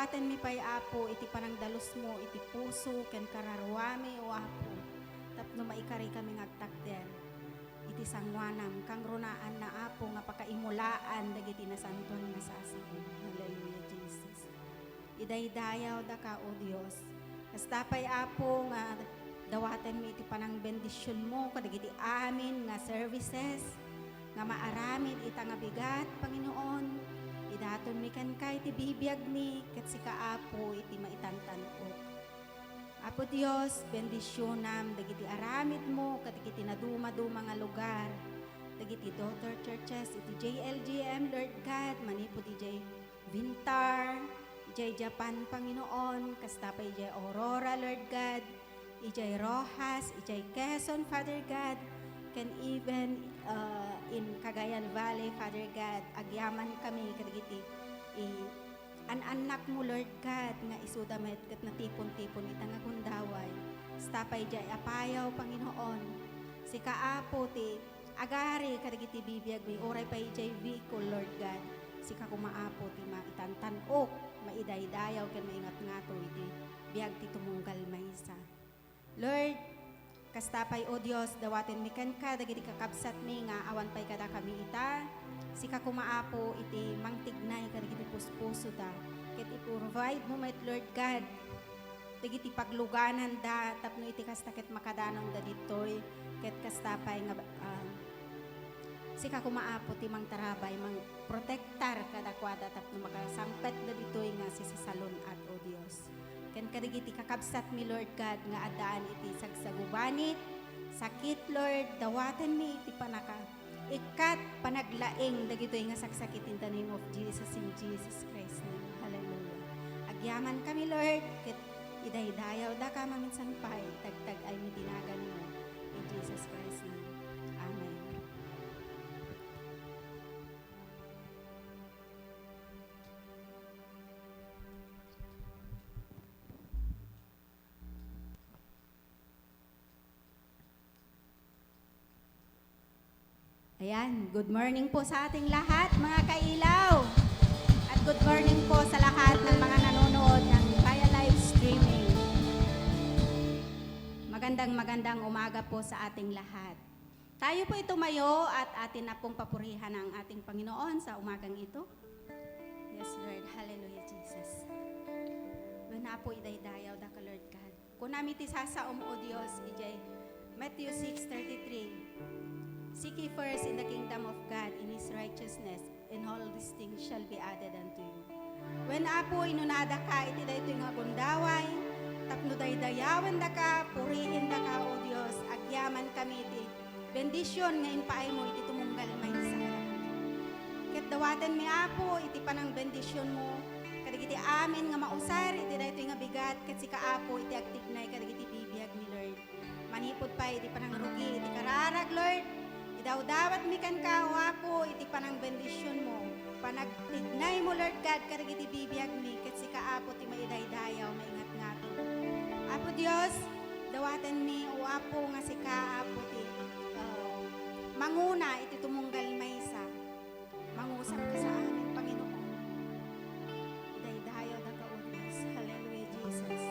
dawaten mi pay Apo, iti panangdalos mo, iti puso, ken kararwami o Apo. Tapno maikari kami ngagtakder. Iti sangwanam, kang runaan na Apo, nga pakaimulaan, dagiti nasanton nga sasaon. Hallelujah, Jesus. Idaydayaw da ka, O Dios. Kastapay Apo, nga dawaten mi iti panang bendisyon mo, kadagiti amin nga services, nga maaramid ita nga bigat, Panginoon. Idaton mi kan kay iti bibiyag mi, ket si kaapo iti maitantanok. Apo Dios, bendisyonam, dagiti aramid mo, kadagiti naduma-duma nga lugar, dagiti daughter churches, iti JLGM, Lord God, manipod iti Vintar, iti Japan, Panginoon, kastapay iti Aurora, Lord God, iti Rojas, iti Quezon, Father God, can even in Cagayan Valley, Father God, agyaman kami kadagiti anak mo, Lord God, nga isudamet kat natipon-tipon itang agundaway. Stapay jay apayaw, Panginoon. Si kaapo ti agari kadagiti bibiyag mi oray pay jay vehicle, Lord God. Si kakumaapo ti maitantanok, maidaydayaw ken maingat-ngato iti biag ti tumunggal maysa. Lord, kastapay o Dios, dawaten mi ken ka, dagiti kakabsat mi nga awan pay kada kami ita, si kakumaapo iti mangtignay kadagiti puspuso da, ket i-provide mo met Lord God, dagiti pagluganan da, tapno iti kasta ket makadanong da ditoy, ket kastapay nga si kakumaapo ti mangtarabay, mang protektar kadakwada, tapno makasangpet da ditoy nga si sasalon at o Dios. Ken kadagiti kakabsat mi Lord God nga adaan iti sagsagubanit, sakit Lord, dawaten mi iti panaka ikat panaglaeng dagitoy nga saksakit in the name of Jesus, in Jesus Christ name. Hallelujah. Agyaman kami Lord, ket idaydayaw da ka maminsan pay, tagtag ay mitinagan mo in Jesus Christ name. Amen. Ayan, good morning po sa ating lahat, mga kailaw. At good morning po sa lahat ng mga nanonood ng Via Live Streaming. Magandang umaga po sa ating lahat. Tayo po tumayo at atin na pong papurihan ang ating Panginoon sa umagang ito. Yes, Lord. Hallelujah, Jesus. Wala po idaydayaw da ka, Lord God. Kung namin tisasaom o Diyos, ijay Matthew 6:33. Seek ye first in the kingdom of God, in His righteousness, and all these things shall be added unto you. When apo inunada ka, iti da ito yung agundaway, tapno daydayawan da ka, purihin da ka, O Diyos, agyaman kami iti bendisyon ngayon paay mo, iti tumunggal may isa. Ket dawaten mi apo, iti panang bendisyon mo, kadagiti amin nga mausar, iti da ito yung bigat, ket si kaapo, iti agtignay, kadagiti bibiyag ni Lord. Manipod pa, iti panang rugi, iti kararag, Lord, idawdawat mi kan kawapo iti panang bendisyon mo. Panagtignay mo Lord God kadagiti bibiyag mi ket si kaapo ti maidaydayaw maingat-ngato. Apo Dios, dawaten mi o apo nga si kaapo ti manguna iti tumunggal maysa. Mangusap ka sa amin, Panginoon. Idaydayaw da ka o Dios. Hallelujah, Jesus.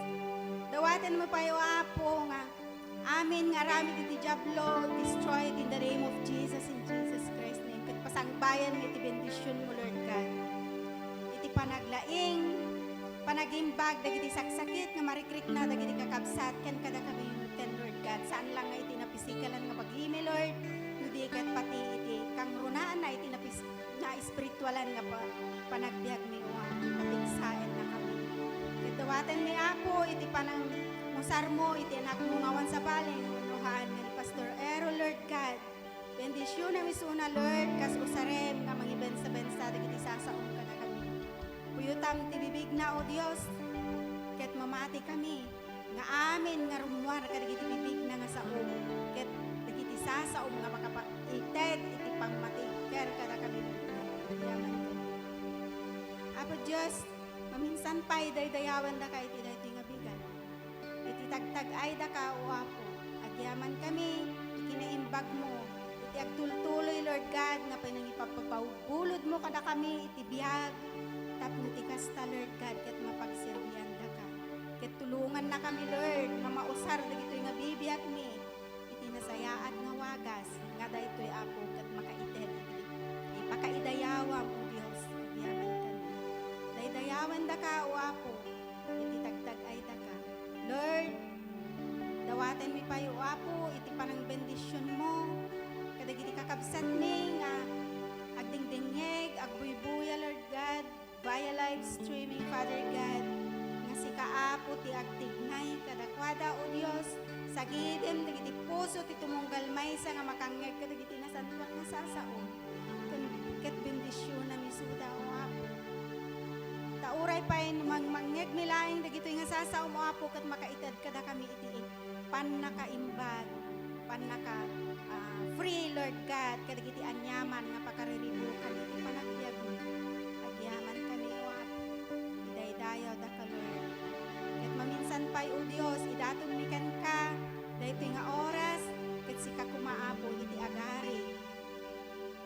Dawaten mo pa o apo nga amin nga rami iti diablo, destroyed in the name of Jesus, in Jesus Christ name. Ket pasangbayan mo iti bendisyon mo, Lord God. Iti panaglaing, panagimbag, dagiti saksakit, nga marikrik na, dagiti kakabsat, ken kada kabayutan, Lord God. Saan lang nga iti napisikalan nga pag-imi, Lord, hindi kat pati iti kang runaan na iti na espiritualan nga panagbiag mi uwan, patigsaen na kami. Ket dawaten mi ako, iti panang musar mo, iti anak mo ngawan sa baling, unuhaan nga ni Pastor Ero, Lord God. Bendisyon na misuna, Lord, kas usarem, nga mangibensa-bensa, dagiti sasaon ka na kami. Puyutam ti bibig na, O Dios, ket mamati kami, nga amin, nga rumuar, kadagiti bibig na nga saom, ket dagiti sasaom, nga makapaitet, iti pangmatiker, kada kami, yaman ko. Apo Diyos, maminsan pa'y daydayawan da ka, iti daytoy nga bigat. Iti tagtag ay da ka o apo. Agyaman kami, ikinaimbag mo. Iti agtultuloy, Lord God, nga pinangipapapahulod mo kada kami, iti biyag. tapno ti kasta, Lord God, ket mapagserbihan da ka. Ket tulungan na kami, Lord, nga mausar dagitoy nga bibiyag mi. Iti nasayaat nga wagas, nga daytoy apo ket makaited iti. Ipakaidayawam, O Dios, agyaman kami. Daydayawan da ka, O Apo, iti tagtag ay da ka. Lord, dawaten mi payo, O Apo, iti panang bendisyon mo. Kadagiti kakabsat mi nga agdingdingeg, agbuybuya, Lord God, via live streaming, Father God, nga si Kaapo ti agtignay kadakwada, O Dios, sa gidem dagiti puso ti tumunggal maysa nga makangeg kadagiti nasantuan nga sasao. Ket bendisyon na misuda, O Apo. Tauray pay mangmangeg milaing dagitoy nga sasao, O Apo, ket makaited kada kami iti pannakaimbag, pannaka free, Lord God, kadagiti anyaman nga pakariribukan iti panagbiag mo. Agyaman kami, O Apo. Idaydayaw da ka, Lord. Ket maminsan pay, O Dios, idatong mikan ka daytoy nga oras ket sika kumaabo iti agari.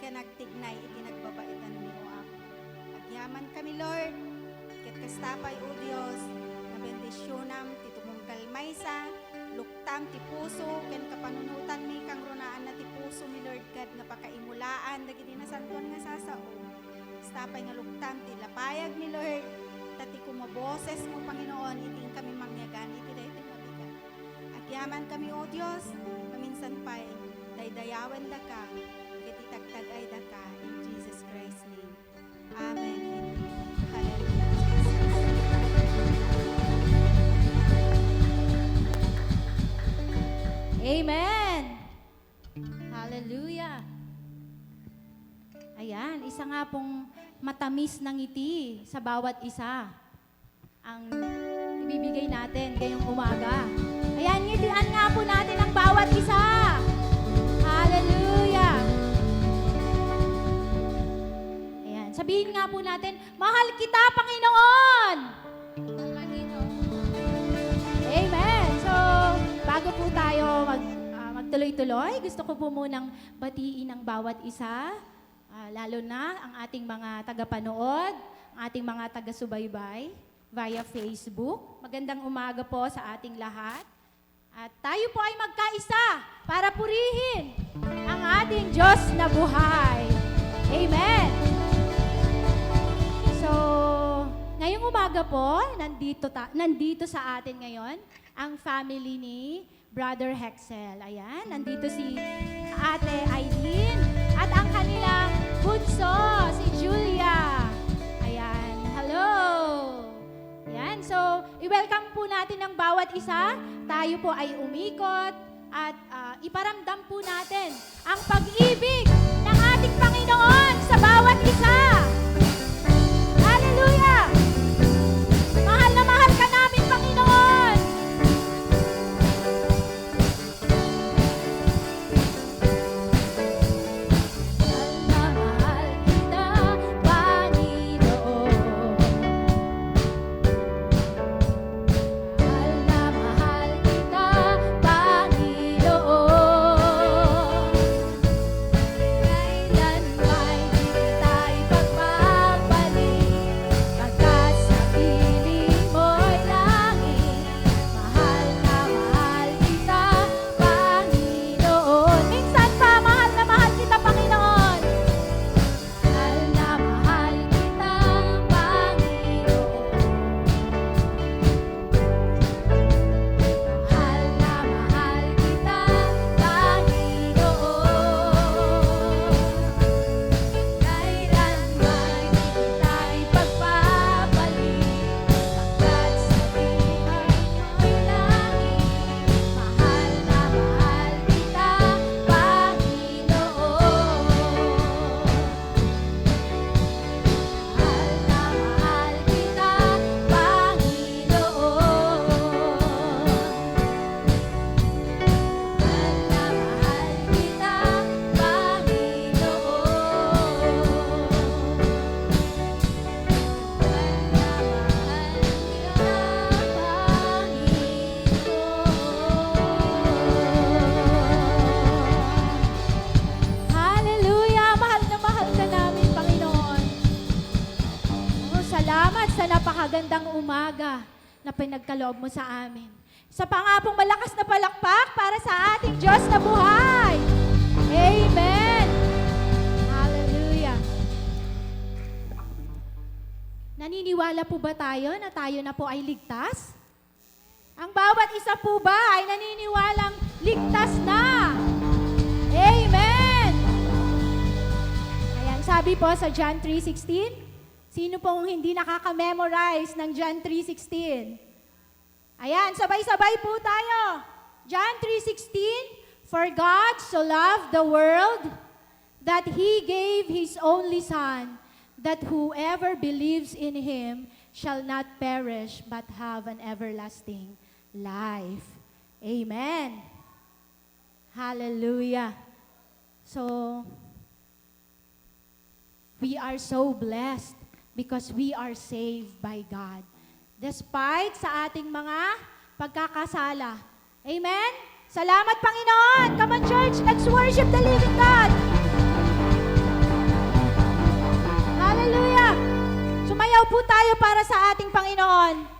Ken nagtignay iti nagbabaitan mi, O Apo. Agyaman kami, Lord. Ket kastapay, O Dios, nga bendisyonam ti tumungkal maysa, luktam ti puso, ken kapanunutan mi kang runaan na ti puso mi, Lord God, nga pakaimulaan dagiti nasantuan nga sasao. Kastapay nga luktam ti lapayag mi, Lord, tati kumaboses mo, Panginoon, iting kami mangyagan iti daytoy mabigat. Agyaman kami, O Dios, paminsan pay daydayawan da ka, ket itagtag ay da ka, in Jesus Christ's name. Amen. Hallelujah. Amen! Hallelujah! Ayan, isa nga pong matamis ng ngiti sa bawat isa ang ibibigay natin ngayong umaga. Ayan, ngitian nga po natin ang bawat isa! Hallelujah! Ayan, sabihin nga po natin, mahal kita, Panginoon! Amen! So, bago po tayo magtuloy-tuloy, gusto ko po munang batiin ang bawat isa, lalo na ang ating mga tagapanood, ang ating mga taga-subaybay via Facebook. Magandang umaga po sa ating lahat. At tayo po ay magkaisa para purihin ang ating Diyos na buhay. Amen! So, ngayong umaga po, nandito sa atin ngayon ang family ni Brother Hexel. Ayan, nandito si Ate Aileen at ang kanilang bunso, si Julia. Ayan, hello! Ayan, so i-welcome po natin ang bawat isa. Tayo po ay umikot at iparamdam po natin ang pag-ibig ng ating Panginoon sa bawat isa. Hallelujah! Mahal na mahal ka namin, Panginoon! Kailan may di tayo ngayong umaga na pinagkaloob mo sa amin. Sa pangapong malakas na palakpak para sa ating Diyos na buhay. Amen. Hallelujah. Naniniwala po ba tayo na tayo na po ay ligtas? Ang bawat isa po ba ay naniniwalang ligtas na? Amen! Ayan, sabi po sa John 3:16, sino pong hindi nakaka-memorize ng John 3:16? Ayan, sabay-sabay po tayo. John 3:16, for God so loved the world that He gave His only Son, that whoever believes in Him shall not perish but have an everlasting life. Amen. Hallelujah. So, we are so blessed because we are saved by God. Despite sa ating mga pagkakasala. Amen? Salamat, Panginoon! Come on, church, let's worship the living God! Hallelujah! Sumayaw po tayo para sa ating Panginoon.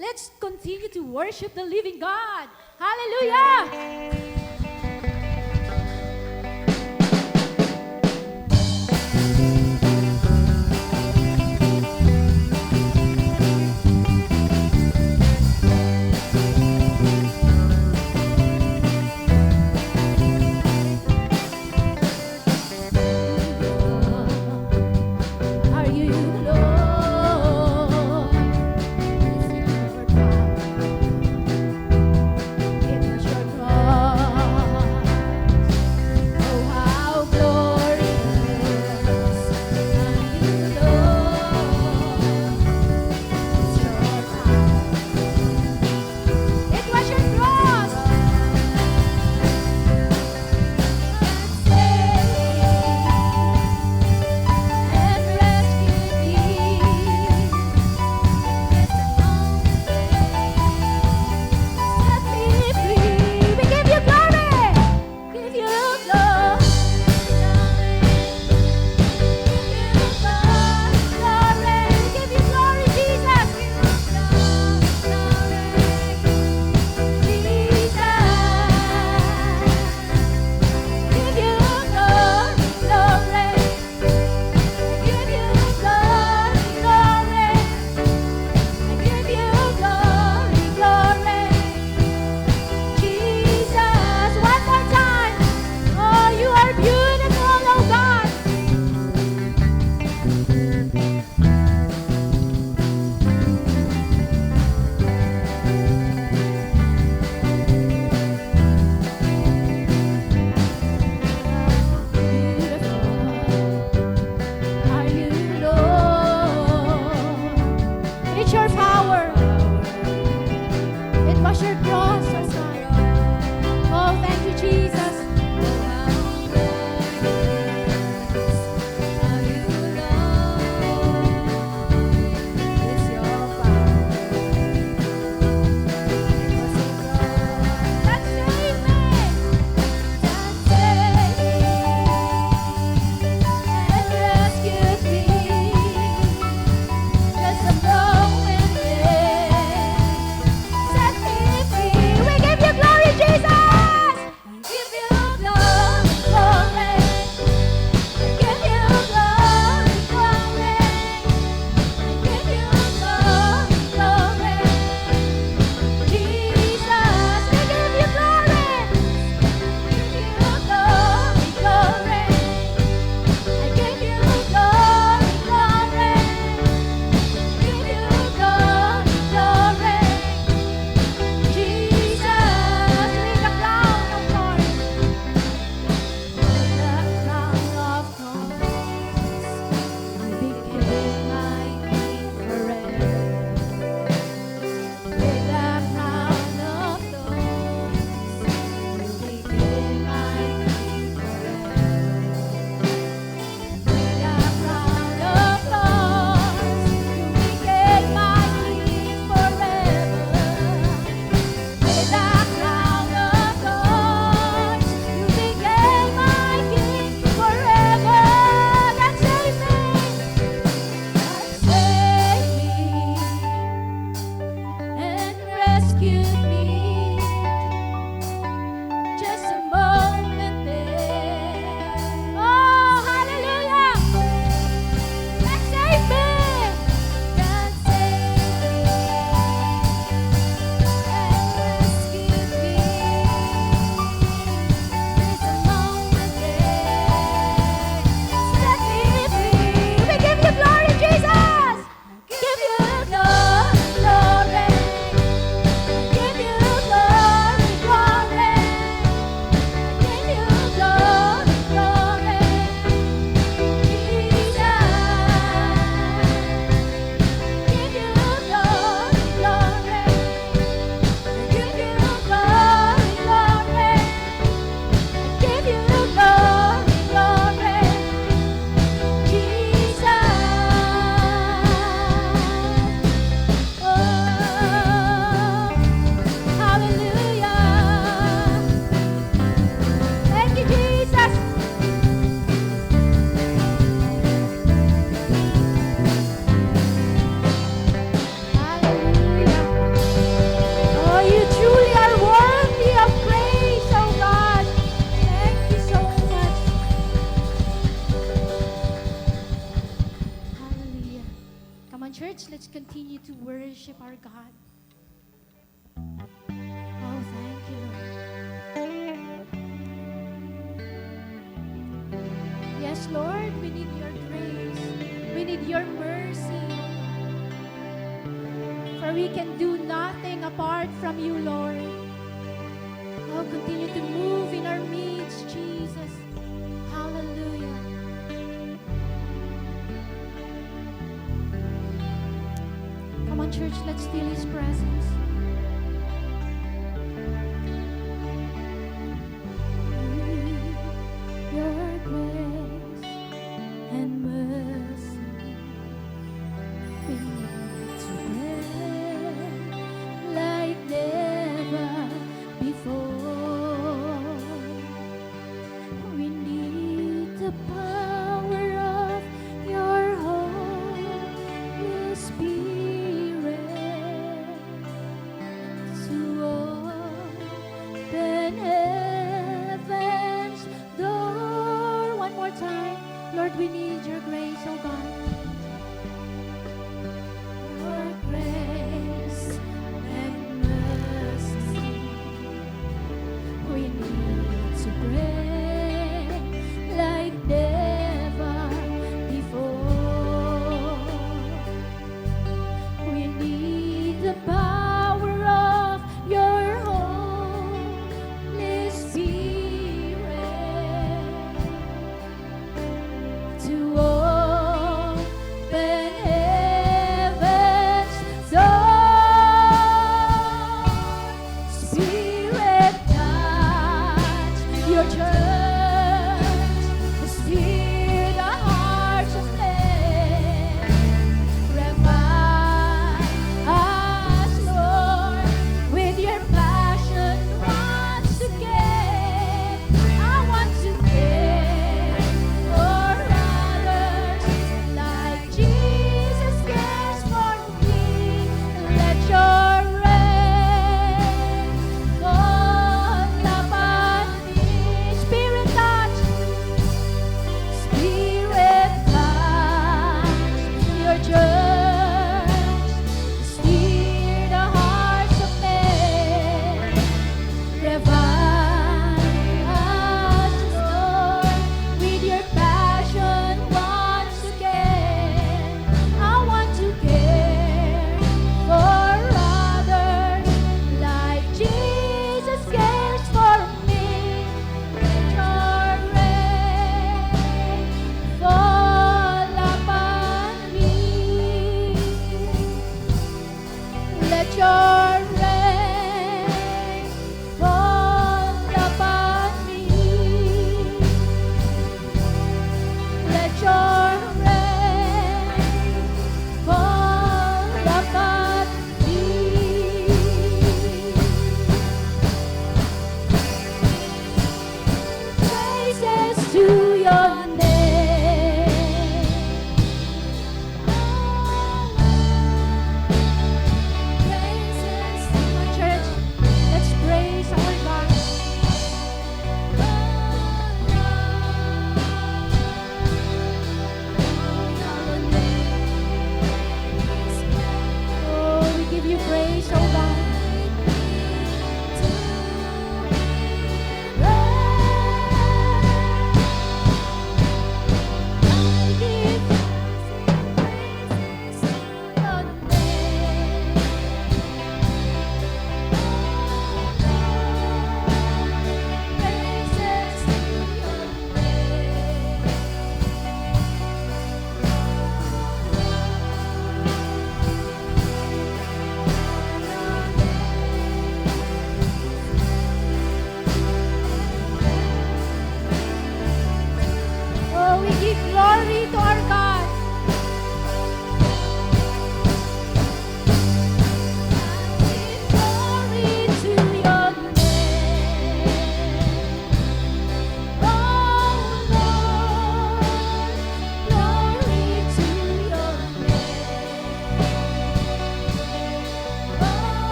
Let's continue to worship the living God. Hallelujah! Are you Lord? Is it your power? It was your cross. continue to worship our God. Oh, thank you, Lord. Yes, Lord, we need your grace. We need your mercy. For we can do nothing apart from you, Lord. Oh, continue to move in our midst, Jesus. Hallelujah. Come on, church, let's feel His presence. Your grace and mercy, we need to bear like never before. We need the power of your Holy Spirit to open heaven's door. One more time. Lord, we need your grace, oh God. Your grace and mercy, we need to pray like never before. We need the power of your Holy Spirit to open heaven's door. Spirit, touch your church, stir the hearts of men. Revive us, Lord, with your passion once again. I want to care for others like Jesus cares for me. Let your rain fall upon me. Spirit,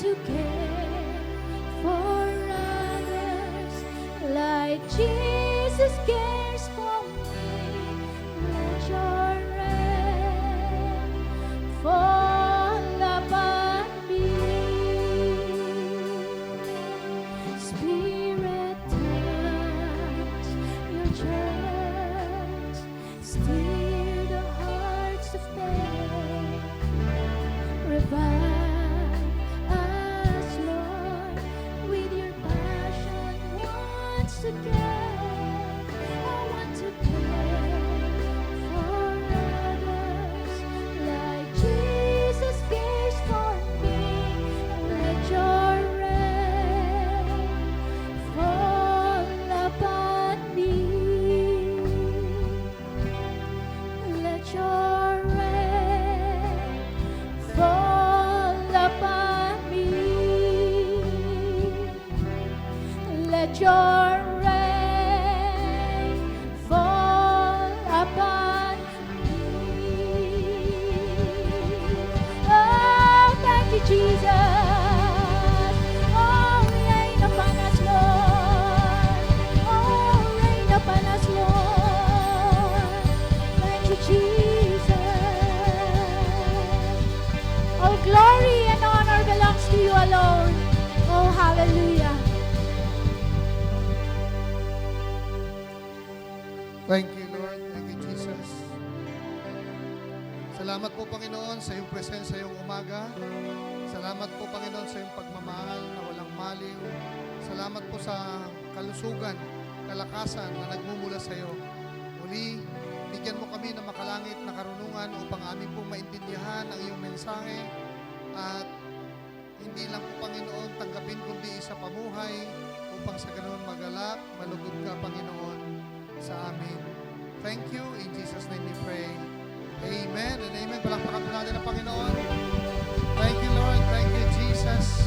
to care for others like Jesus cares for me. Let your rain fall upon me. Spirit, touch your church, steer the hearts of men, revive us, Lord, with your passion once again. I want to care for others like Jesus cares for me. Let your rain fall upon me. Let your rain fall upon me. Let your rain fall upon me. Oh, thank you, Jesus. Oh, rain upon us, Lord. Oh, rain upon us, Lord. Thank you, Jesus. All glory and honor belongs to you alone. Oh, hallelujah. Thank you, Lord. Thank you, Jesus. Salamat po, Panginoon, sa iyong presensya ngayong umaga. Salamat po, Panginoon, sa iyong pagmamahal na walang maliw. Salamat po sa kalusugan, kalakasan na nagmumula sa iyo. Muli, bigyan mo kami ng makalangit na karunungan upang amin pong maintindihan ang iyong mensahe at hindi lang po, Panginoon, tanggapin kundi sa pamuhay upang sa ganoon magalak, malugod ka, Panginoon, sa amin. Thank you. In Jesus' name we pray. Amen and amen. Palakpakan po natin ang Panginoon. Thank you, Lord. Thank you, Jesus.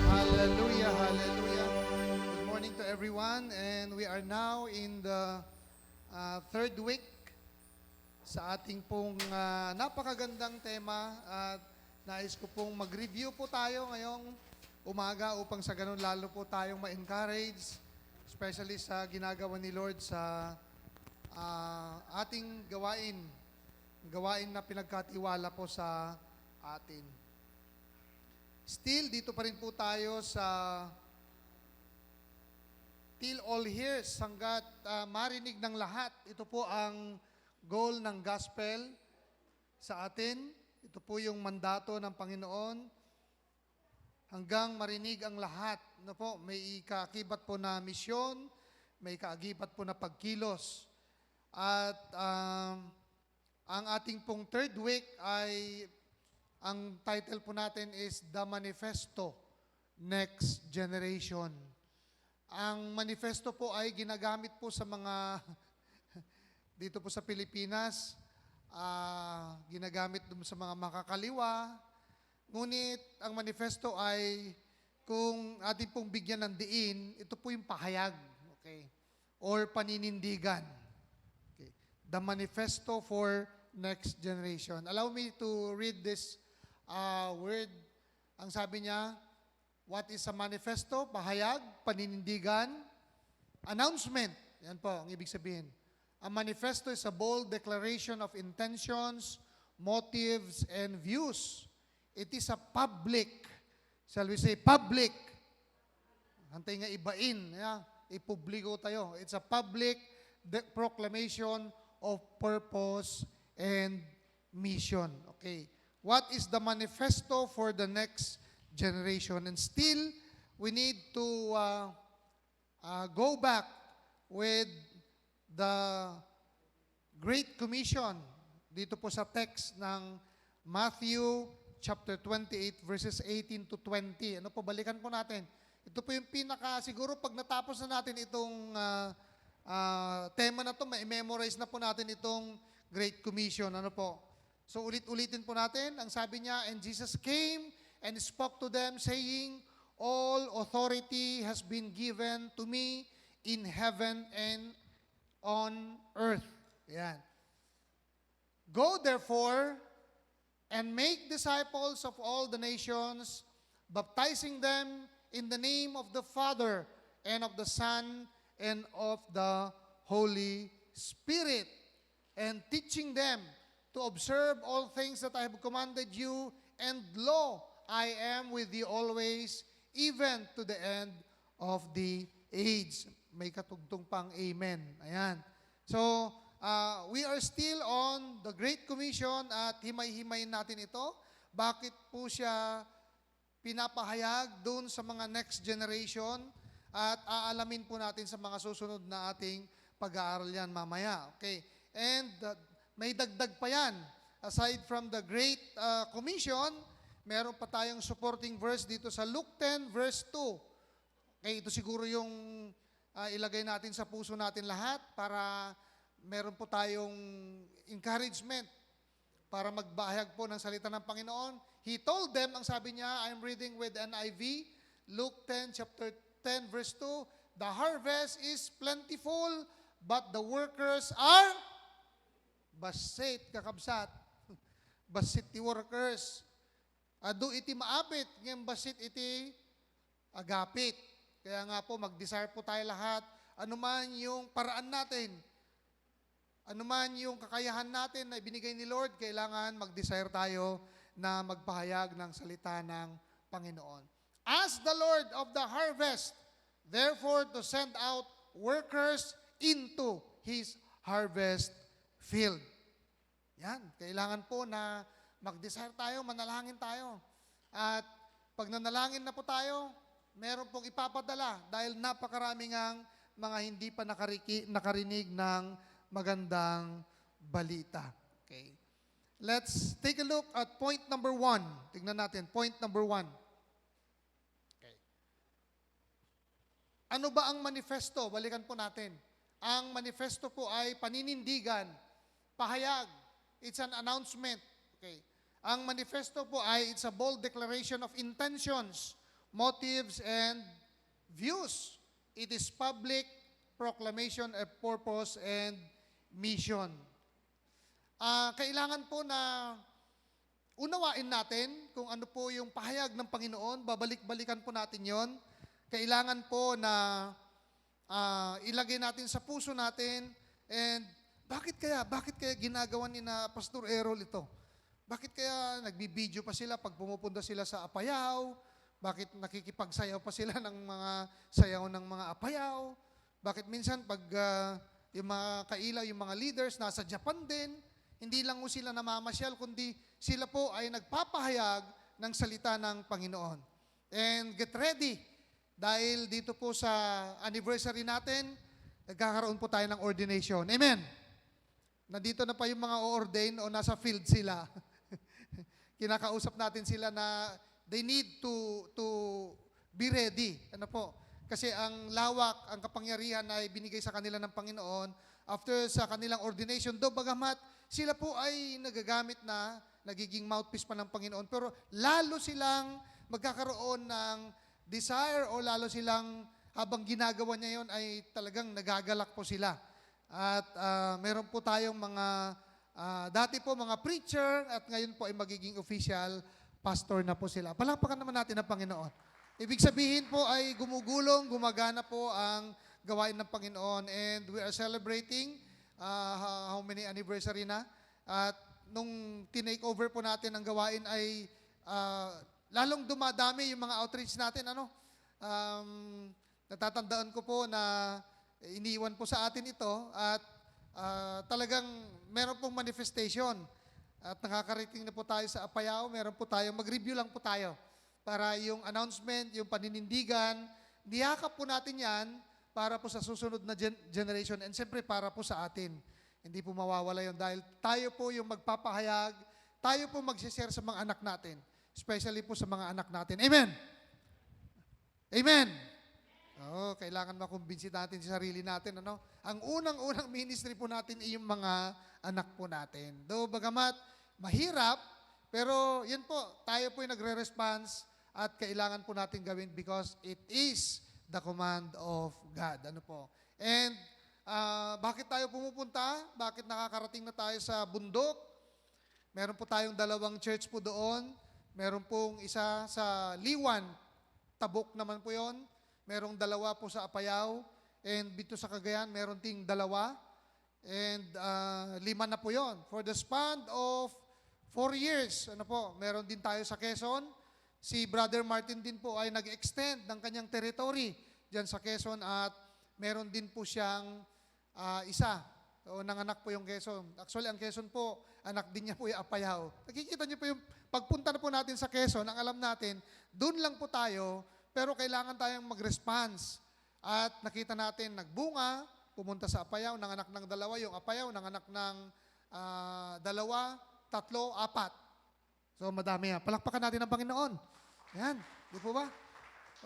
Hallelujah. Hallelujah. Good morning to everyone. And we are now in the third week sa ating pong napakagandang tema. At nais ko pong mag-review po tayo ngayong umaga upang sa ganun lalo po tayong ma-encourage, especially sa ginagawa ni Lord sa ating gawain na pinagkatiwala po sa atin. Still, dito pa rin po tayo sa till all hears, hanggat marinig ng lahat. Ito po ang goal ng gospel sa atin. Ito po yung mandato ng Panginoon. Hanggang marinig ang lahat. Ano po, may kaakibat po na misyon, may kaagibat po na pagkilos. At ang ating pong third week ay, ang title po natin is The Manifesto, Next Generation. Ang manifesto po ay ginagamit po sa mga, dito po sa Pilipinas, ginagamit dun sa mga makakaliwa. Ngunit ang manifesto ay, kung ating pong bigyan ng diin, ito po yung pahayag, okay? Or paninindigan. Okay. The Manifesto for Next Generation. Allow me to read this word. Ang sabi niya, what is a manifesto? Pahayag, paninindigan, announcement. Yan po ang ibig sabihin. A manifesto is a bold declaration of intentions, motives, and views. It is a public, shall we say public, hantay nga ibain, ipubliko tayo. It's a public proclamation of purpose and mission. Okay. What is the manifesto for the next generation? And still, we need to go back with the Great Commission dito po sa text ng Matthew chapter 28 verses 18 to 20. Ano po, balikan po natin. Ito po yung siguro pag natapos na natin itong tema na to, ma-memorize na po natin itong Great Commission. Ano po? So ulit-ulitin po natin. Ang sabi niya, and Jesus came and spoke to them saying, all authority has been given to me in heaven and on earth. Yan. Go therefore and make disciples of all the nations, baptizing them in the name of the Father and of the Son and of the Holy Spirit, and teaching them to observe all things that I have commanded you, and lo, I am with you always, even to the end of the age. May katugtong pang amen. Ayan. So, we are still on the Great Commission at himay-himayin natin ito. Bakit po siya pinapahayag doon sa mga next generation at aalamin po natin sa mga susunod na ating pag-aaral yan mamaya. Okay. And may dagdag pa yan. Aside from the Great Commission, meron pa tayong supporting verse dito sa Luke 10 verse 2. Okay, ito siguro yung ilagay natin sa puso natin lahat para meron po tayong encouragement para magbahayag po ng salita ng Panginoon. He told them, ang sabi niya, I'm reading with NIV, Luke 10, chapter 10, verse 2, the harvest is plentiful, but the workers are basit, kakabsat. Basit ti workers. Adu iti maapit, ngayon basit iti agapit. Kaya nga po, mag-desire po tayo lahat. Ano man yung paraan natin, ano man yung kakayahan natin na ibinigay ni Lord, kailangan mag-desire tayo na magpahayag ng salita ng Panginoon. Ask the Lord of the harvest, therefore, to send out workers into His harvest field. Yan, kailangan po na mag-desire tayo, manalangin tayo. At pag nanalangin na po tayo, meron pong ipapadala dahil napakaraming ang mga hindi pa nakarinig ng magandang balita. Okay. Let's take a look at point number 1. Tingnan natin, point number 1. Okay. Ano ba ang manifesto? Balikan po natin. Ang manifesto po ay paninindigan, pahayag. It's an announcement. Okay. Ang manifesto po ay it's a bold declaration of intentions, motives, and views. It is public proclamation of purpose and mission. Kailangan po na unawain natin kung ano po yung pahayag ng Panginoon. Babalik-balikan po natin yon. Kailangan po na ilagay natin sa puso natin. And bakit kaya ginagawa ni na Pastor Errol ito? Bakit kaya nagbibideo pa sila pag pumupunta sila sa Apayao? Bakit nakikipagsayaw pa sila ng mga sayaw ng mga Apayao? Bakit minsan pag yung mga kailaw, yung mga leaders nasa Japan din, hindi lang po sila namamasyal, kundi sila po ay nagpapahayag ng salita ng Panginoon. And get ready, dahil dito po sa anniversary natin, nagkakaroon po tayo ng ordination. Amen? Nandito na pa yung mga o-ordain o nasa field sila. Kinakausap natin sila na they need to be ready. Ano po? Kasi ang lawak, ang kapangyarihan ay binigay sa kanila ng Panginoon after sa kanilang ordination. Do bagamat sila po ay nagagamit na, nagiging mouthpiece pa ng Panginoon, pero lalo silang magkakaroon ng desire o lalo silang habang ginagawa niya yon ay talagang nagagalak po sila. At meron po tayong mga, dati po mga preacher at ngayon po ay magiging official pastor na po sila. Palakpakan naman natin ang Panginoon. Ibig sabihin po ay gumugulong, gumagana po ang gawain ng Panginoon. And we are celebrating how many anniversary na. At nung tinake over po natin ang gawain ay lalong dumadami yung mga outreach natin. Natatandaan ko po na iniwan po sa atin ito at talagang meron pong manifestation. At nakakarating na po tayo sa Apayao, meron po tayo, mag-review lang po tayo para yung announcement, yung paninindigan, niyakap po natin yan para po sa susunod na generation and siyempre para po sa atin. Hindi po mawawala yun dahil tayo po yung magpapahayag, tayo po mag-share sa mga anak natin, especially po sa mga anak natin. Amen? Amen? Oo, kailangan makumbinsi natin sa sarili natin. Ano? Ang unang-unang ministry po natin ay yung mga anak po natin. Though bagamat mahirap, pero yan po, tayo po yung nagre-response at kailangan po natin gawin because it is the command of God. Ano po? And bakit tayo pumupunta? Bakit nakakarating na tayo sa bundok? Meron po tayong 2 church po doon Meron pong isa sa Liwan, Tabuk naman po yon. Merong 2 po sa Apayao. And dito sa Cagayan, meron ting 2. And 5 na po yon. For the span of 4 years, meron din tayo sa Quezon. Si Brother Martin din po ay nag-extend ng kanyang territory dyan sa Quezon at meron din po siyang isa. So, nanganak po yung Quezon. Actually, ang Quezon po, anak din niya po yung Apayao. Nakikita niyo po yung pagpunta na po natin sa Quezon, ang alam natin, doon lang po tayo, pero kailangan tayong mag-response. At nakita natin, nagbunga, pumunta sa Apayao, nanganak ng 2, yung Apayao, nanganak ng 2, 3, 4. So, madami yan. Palakpakan natin ang Panginoon. Yan, di po ba?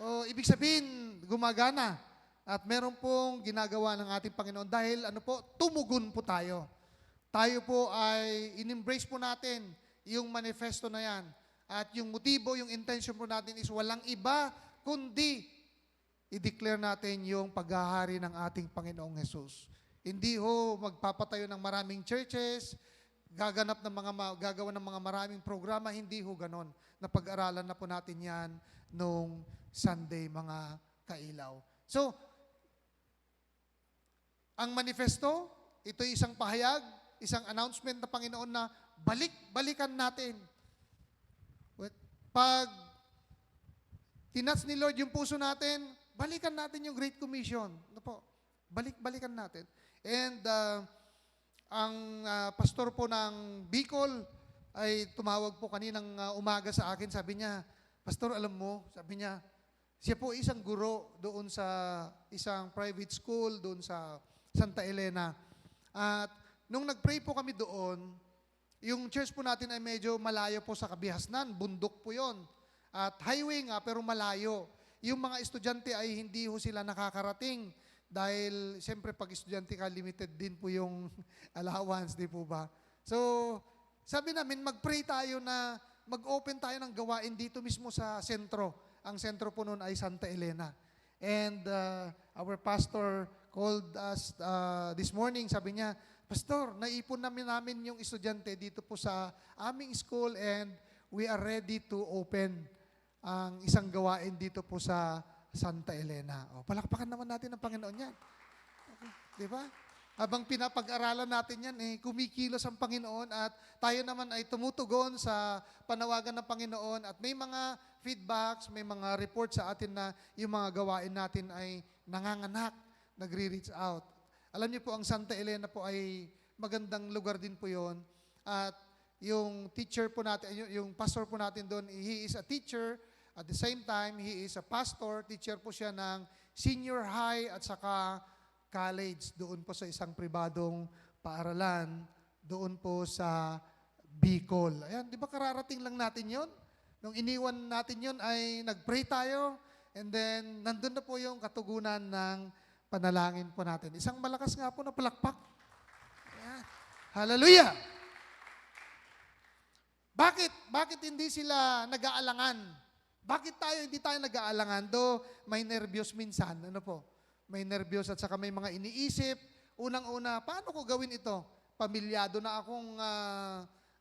O, ibig sabihin, gumagana. At meron pong ginagawa ng ating Panginoon dahil tumugon po tayo. Tayo po ay in-embrace po natin yung manifesto na yan. At yung motibo, yung intention po natin is walang iba kundi i-declare natin yung paghahari ng ating Panginoong Jesus. Hindi ho magpapatayo ng maraming churches, gagawa ng mga maraming programa, hindi ho ganon. Napag-aralan na po natin yan nung Sunday, mga kailaw. So, ang manifesto, ito'y isang pahayag, isang announcement ng Panginoon na balikan natin. Pag tinats ni Lord yung puso natin, balikan natin yung Great Commission. Balikan natin. And ang pastor po ng Bicol ay tumawag po kaninang umaga sa akin. Sabi niya, Pastor, alam mo, sabi niya, siya po isang guro doon sa isang private school doon sa Santa Elena. At nung nag-pray po kami doon, yung church po natin ay medyo malayo po sa Kabihasnan, bundok po yon. At highway nga pero malayo. Yung mga estudyante ay hindi ho sila nakakarating dahil siyempre pag estudyante ka, limited din po yung allowance, di po ba? So, sabi namin, mag-pray tayo na mag-open tayo ng gawain dito mismo sa sentro. Ang sentro po noon ay Santa Elena. And our pastor called us this morning, sabi niya, Pastor, naipon namin yung estudyante dito po sa aming school and we are ready to open ang isang gawain dito po sa Santa Elena. O, palakpakan naman natin ang Panginoon yan. Okay. Di ba? Habang pinapag-aralan natin yan, kumikilos ang Panginoon at tayo naman ay tumutugon sa panawagan ng Panginoon at may mga feedbacks, may mga reports sa atin na yung mga gawain natin ay nanganganak, nagre-reach out. Alam niyo po, ang Santa Elena po ay magandang lugar din po yon. At yung teacher po natin, yung pastor po natin doon, he is a teacher. At the same time, he is a pastor. Teacher po siya ng senior high at saka college. Doon po sa isang pribadong paaralan. Doon po sa Bicol. Ayan, di ba kararating lang natin yon? Nung iniwan natin yon ay nag-pray tayo. And then, nandun na po yung katugunan ng panalangin po natin. Isang malakas nga po na palakpak. Ayan. Hallelujah! Bakit hindi sila nag-aalangan? Bakit hindi tayo nag-aalangan? Do may nervyos minsan. May nervyos at saka may mga iniisip. Unang-una, paano ko gawin ito? Pamilyado na akong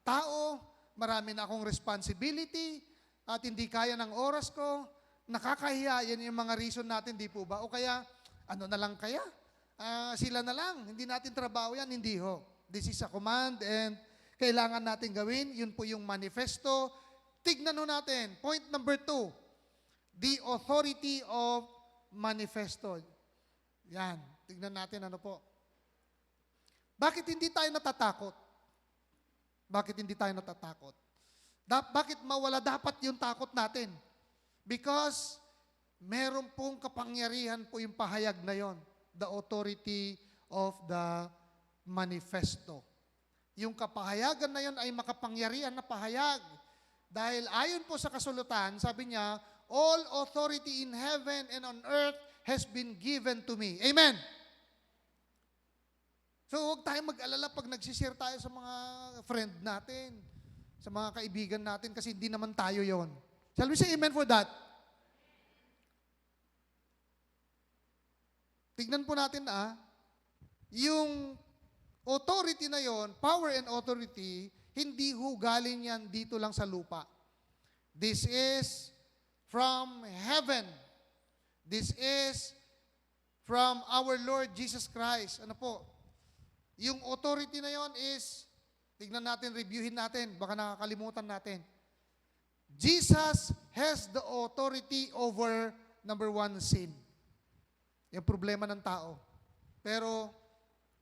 tao, marami na akong responsibility, at hindi kaya ng oras ko. Nakakahiya, yan yung mga reason natin, di po ba? O kaya, ano na lang kaya? Sila na lang, hindi natin trabaho yan, hindi ho. This is a command and kailangan natin gawin. Yun po yung manifesto. Tignan ho natin. Point number 2, the authority of manifesto. Yan. Tignan natin ano po. Bakit hindi tayo natatakot? Bakit hindi tayo natatakot? Bakit mawala dapat yung takot natin? Because meron pong kapangyarihan po yung pahayag na yon. The authority of the manifesto. Yung kapahayagan na yon ay makapangyarihan na pahayag. Dahil ayon po sa kasulatan, sabi niya, all authority in heaven and on earth has been given to me. Amen? So huwag tayong mag-alala pag nagsishare tayo sa mga friend natin, sa mga kaibigan natin, kasi hindi naman tayo yon. Shall we say amen for that? Tignan po natin yung authority na yon, power and authority, hindi ho galing yan dito lang sa lupa. This is from heaven. This is from our Lord Jesus Christ. Ano po? Yung authority na yon is, tignan natin, reviewin natin, baka nakakalimutan natin. Jesus has the authority over, number one, sin. Yung problema ng tao. Pero,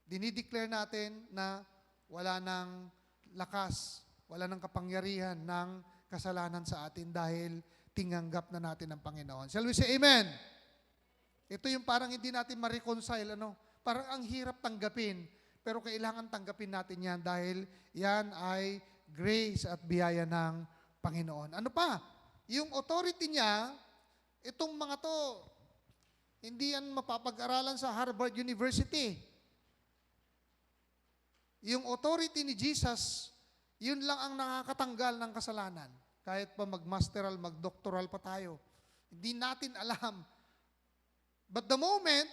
dinideclare natin na wala nang lakas, wala nang kapangyarihan ng kasalanan sa atin dahil tinanggap na natin ang Panginoon. Shall we say amen? Ito yung parang hindi natin ma-reconcile, ano? Parang ang hirap tanggapin, pero kailangan tanggapin natin yan dahil yan ay grace at biyaya ng Panginoon. Ano pa? Yung authority niya, itong mga to, hindi yan mapapag-aralan sa Harvard University. Yung authority ni Jesus, yun lang ang nakakatanggal ng kasalanan. Kahit pa mag-masteral, mag-doctoral pa tayo. Hindi natin alam. But the moment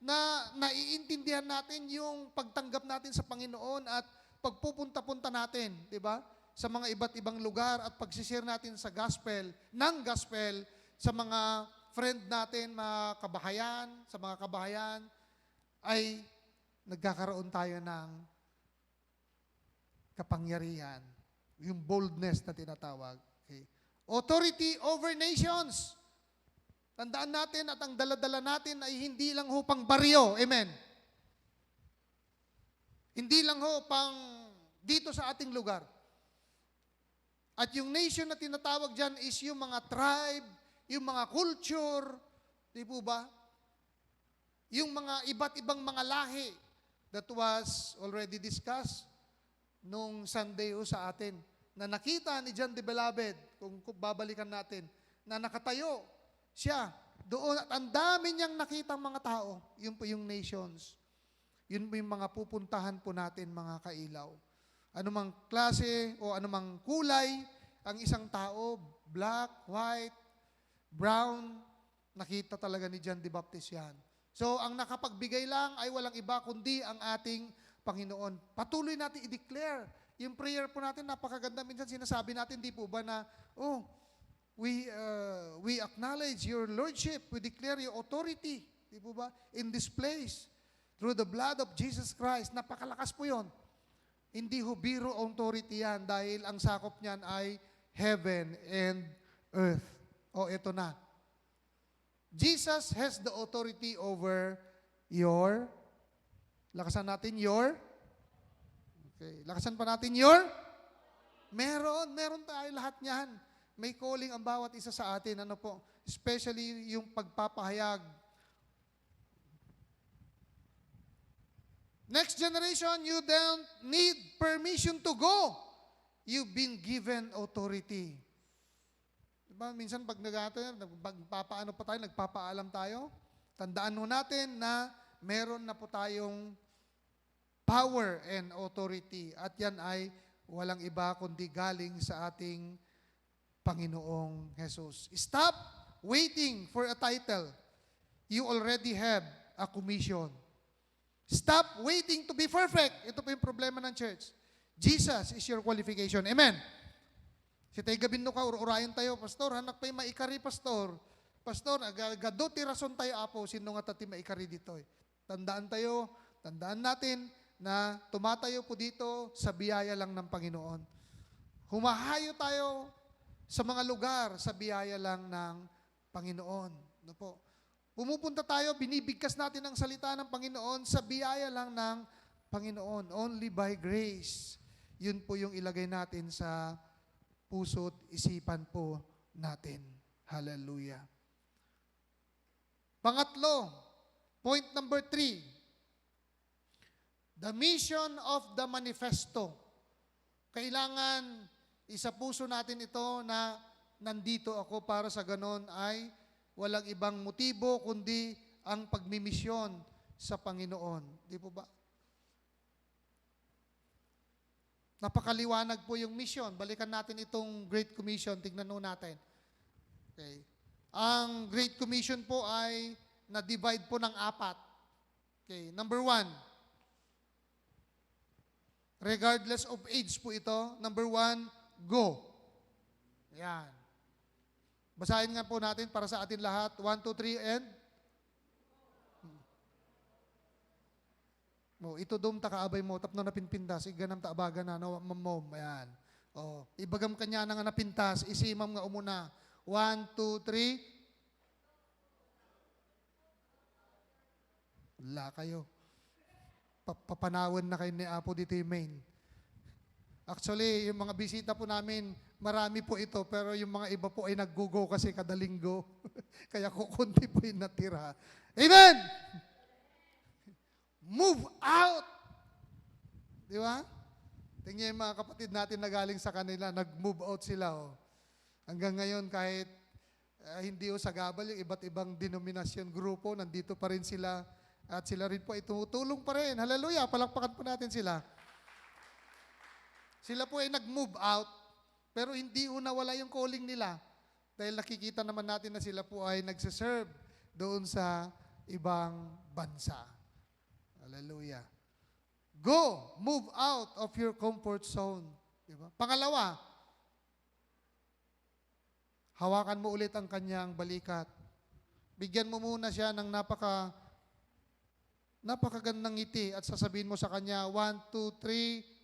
na naiintindihan natin yung pagtanggap natin sa Panginoon at pagpupunta-punta natin, di ba? Sa mga iba't ibang lugar at pagsishare natin sa gospel, ng gospel, sa mga friend natin, mga kabahayan, sa mga kabahayan, ay nagkakaroon tayo ng kapangyarihan. Yung boldness na tinatawag. Okay. Authority over nations. Tandaan natin at ang daladala natin ay hindi lang ho pang baryo. Amen. Hindi lang ho pang dito sa ating lugar. At yung nation na tinatawag dyan is yung mga tribe, yung mga culture, di po ba? Yung mga iba't ibang mga lahi that was already discussed nung Sunday ho sa atin, na nakita ni John the Beloved, kung babalikan natin, na nakatayo siya doon at ang dami niyang nakitang mga tao. Yun po yung nations. Yun po yung mga pupuntahan po natin, mga kailaw. Anumang klase o anumang kulay, ang isang tao, black, white, brown, nakita talaga ni John the Baptist yan. So, ang nakapagbigay lang ay walang iba kundi ang ating Panginoon. Patuloy natin i-declare. Yung prayer po natin, napakaganda. Minsan sinasabi natin, di po ba na, we acknowledge your Lordship. We declare your authority. Di po ba? In this place. Through the blood of Jesus Christ. Napakalakas po yon. Hindi ho biro authority yan dahil ang sakop niyan ay heaven and earth. Ito na. Jesus has the authority over your, lakasan natin your, okay, lakasan pa natin your, meron tayo lahat niyan. May calling ang bawat isa sa atin, ano po, especially yung pagpapahayag. Next generation, you don't need permission to go. You've been given authority. Diba? Minsan pag nagpapaano pa tayo, nagpapaalam tayo, tandaan mo natin na meron na po tayong power and authority. At yan ay walang iba kundi galing sa ating Panginoong Jesus. Stop waiting for a title. You already have a commission. Stop waiting to be perfect. Ito po yung problema ng church. Jesus is your qualification. Amen. Si tayo gabin ka, urayan tayo, Pastor, hanak pa yung maikari, Pastor. Pastor, gaduti rason tayo, Apo, sino nga tati maikari dito. Tandaan natin na tumatayo po dito sa biyaya lang ng Panginoon. Humahayo tayo sa mga lugar sa biyaya lang ng Panginoon. Ano po? Pumupunta tayo, binibigkas natin ang salita ng Panginoon sa biyaya lang ng Panginoon. Only by grace. Yun po yung ilagay natin sa puso't isipan po natin. Hallelujah. Pangatlo, point number 3. The mission of the manifesto. Kailangan isa puso natin ito na nandito ako para sa ganon ay walang ibang motibo kundi ang pagmimisyon sa Panginoon. Di po ba? Napakaliwanag po yung mission. Balikan natin itong Great Commission. Tignan natin. Okay. Ang Great Commission po ay na-divide po ng 4. Okay. Number 1. Regardless of age po ito. Number 1, go. Yan. Basahin nga po natin para sa atin lahat. 1, 2, 3, and? Mo, ito dom takaabay mo, tapno na pinpintas, iganam taabaga na, no, mamom, ayan. O, ibagam kanya na nga napintas, isimam nga umuna. 1, 2, 3. Wala kayo. Papanawan na kayo ni Apo dito yung main. Actually, yung mga bisita po namin, marami po ito, pero yung mga iba po ay naggugo kasi kada linggo. Kaya kukunti po yung natira. Amen! Move out! Di ba? Tingnan yung mga kapatid natin na galing sa kanila, nag-move out sila. Oh. Hanggang ngayon, kahit hindi o sagabal, yung iba't ibang denominasyon, grupo, nandito pa rin sila. At sila rin po ay tumutulong pa rin. Hallelujah! Palakpakan po natin sila. Sila po ay nag-move out, pero hindi nawala yung calling nila. Dahil nakikita naman natin na sila po ay nagsiserve doon sa ibang bansa. Hallelujah. Go! Move out of your comfort zone. Diba? Pangalawa, hawakan mo ulit ang kanyang balikat. Bigyan mo muna siya ng napakagandang ngiti at sasabihin mo sa kanya, 1, 2, 3.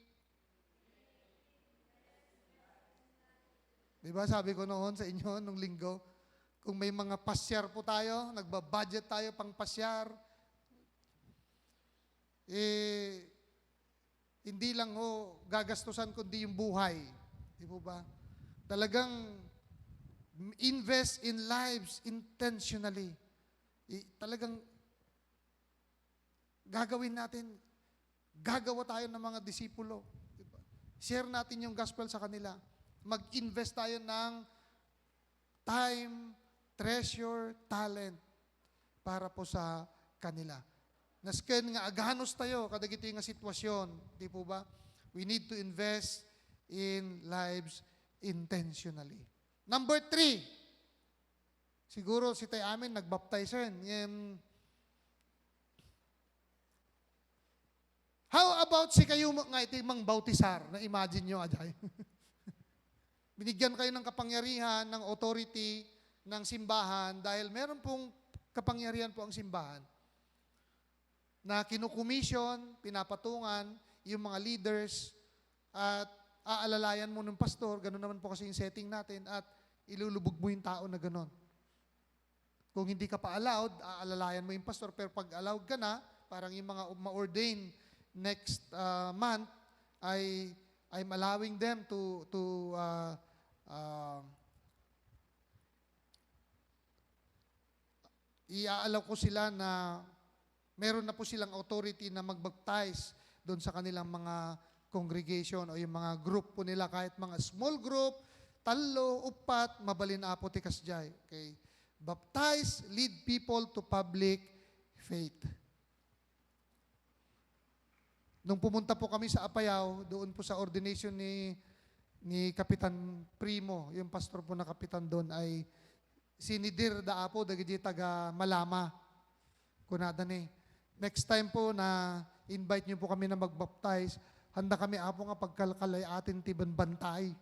Diba sabi ko noon sa inyo nung linggo, kung may mga pasyar po tayo, nagbabudget tayo pang pasyar, hindi lang gagastusan kundi yung buhay. Di po ba? Talagang invest in lives intentionally. Talagang gagawin natin, gagawa tayo ng mga disipulo. Diba? Share natin yung gospel sa kanila. Mag-invest tayo ng time, treasure, talent para po sa kanila. Nasken nga aganos tayo kadagiti nga sitwasyon, di po ba? We need to invest in lives intentionally. Number 3, siguro si tayo amin nagbaptize rin. How about si kayo nga iti mang bautisar? Na-imagine nyo, ajay. Binigyan kayo ng kapangyarihan, ng authority, ng simbahan dahil meron pong kapangyarihan po ang simbahan na kinukomission, pinapatungan yung mga leaders at aalalayan mo ng pastor, gano'n naman po kasi yung setting natin at ilulubog mo yung tao na gano'n. Kung hindi ka pa allowed, aalalayan mo yung pastor pero pag allowed ka na, parang yung mga ma-ordain next month ay I'm allowing them to iaalaw ko sila na meron na po silang authority na magbaptize doon sa kanilang mga congregation o yung mga group po nila, kahit mga small group, 3, 4, mabalin apo ti kasjay. Okay. Baptize, lead people to public faith. Nung pumunta po kami sa Apayao, doon po sa ordination ni Kapitan Primo, yung pastor po na kapitan doon ay sinidir da apo dagiti taga Malama. Kunada ni. Next time po na invite niyo po kami na magbaptize, handa kami apo nga pagkalkalay atin tiban bantay.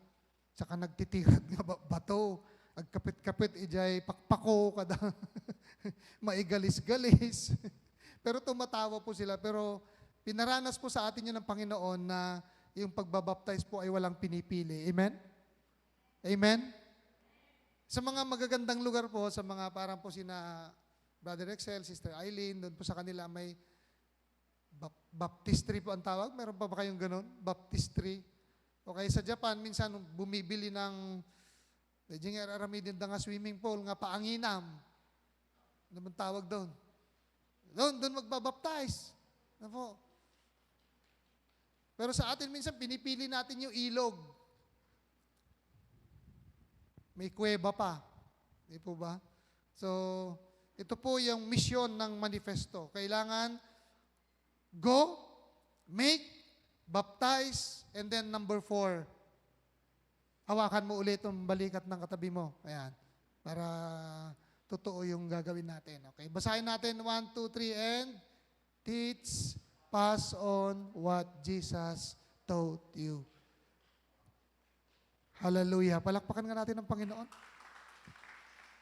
Saka nagtitirad nga bato. Agkapit-kapit ijay pakpako kada maigalis-galis. Pero tumatawa po sila. Pero pinaranas po sa atin yun ng Panginoon na yung pagbabaptize po ay walang pinipili. Amen? Amen? Sa mga magagandang lugar po, sa mga parang po sina Brother Excel, Sister Eileen, doon po sa kanila may baptistry po ang tawag. Meron pa ba kayong ganun? Baptistry. Okay, sa Japan, minsan bumibili ng aramidin da nga swimming pool, nga paanginam. Ano man tawag doon? Doon magbabaptize. Ano po? Pero sa atin minsan, pinipili natin yung ilog. May kuweba pa. Di po ba? So, ito po yung misyon ng manifesto. Kailangan go, make, baptize, and then number 4, hawakan mo ulit yung balikat ng katabi mo. Ayan. Para totoo yung gagawin natin. Okay. Basahin natin 1, 2, 3, and teach, pass on what Jesus taught you. Hallelujah. Palakpakan nga natin ang Panginoon.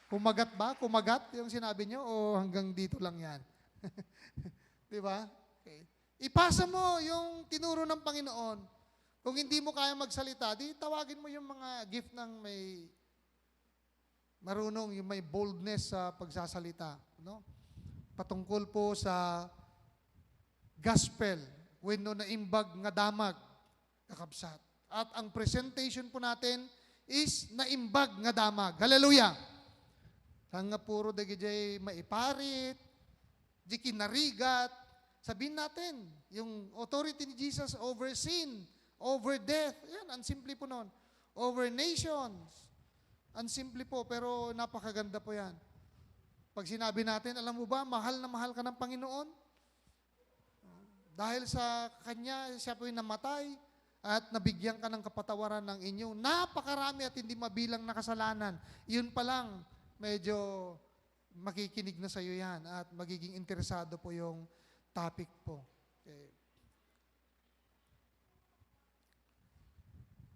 Kumagat ba? Kumagat yung sinabi nyo o hanggang dito lang yan? Di ba? Okay. Ipasa mo yung tinuro ng Panginoon. Kung hindi mo kaya magsalita, di tawagin mo yung mga gift ng may marunong, yung may boldness sa pagsasalita. No? Patungkol po sa gospel, when no naimbag nga damag, kakabsat. At ang presentation po natin is naimbag nga damag. Hallelujah! Saan nga puro dagijay maiparit, di kinarigat, sabihin natin, yung authority ni Jesus over sin, over death, yan, ang simple po nun. Over nations, ang simple po, pero napakaganda po yan. Pag sinabi natin, alam mo ba, mahal na mahal ka ng Panginoon? Dahil sa Kanya, siya po yung namatay at nabigyan ka ng kapatawaran ng inyong napakarami at hindi mabilang na kasalanan. Yun pa lang, medyo makikinig na sa iyo yan at magiging interesado po yung topic po. Okay.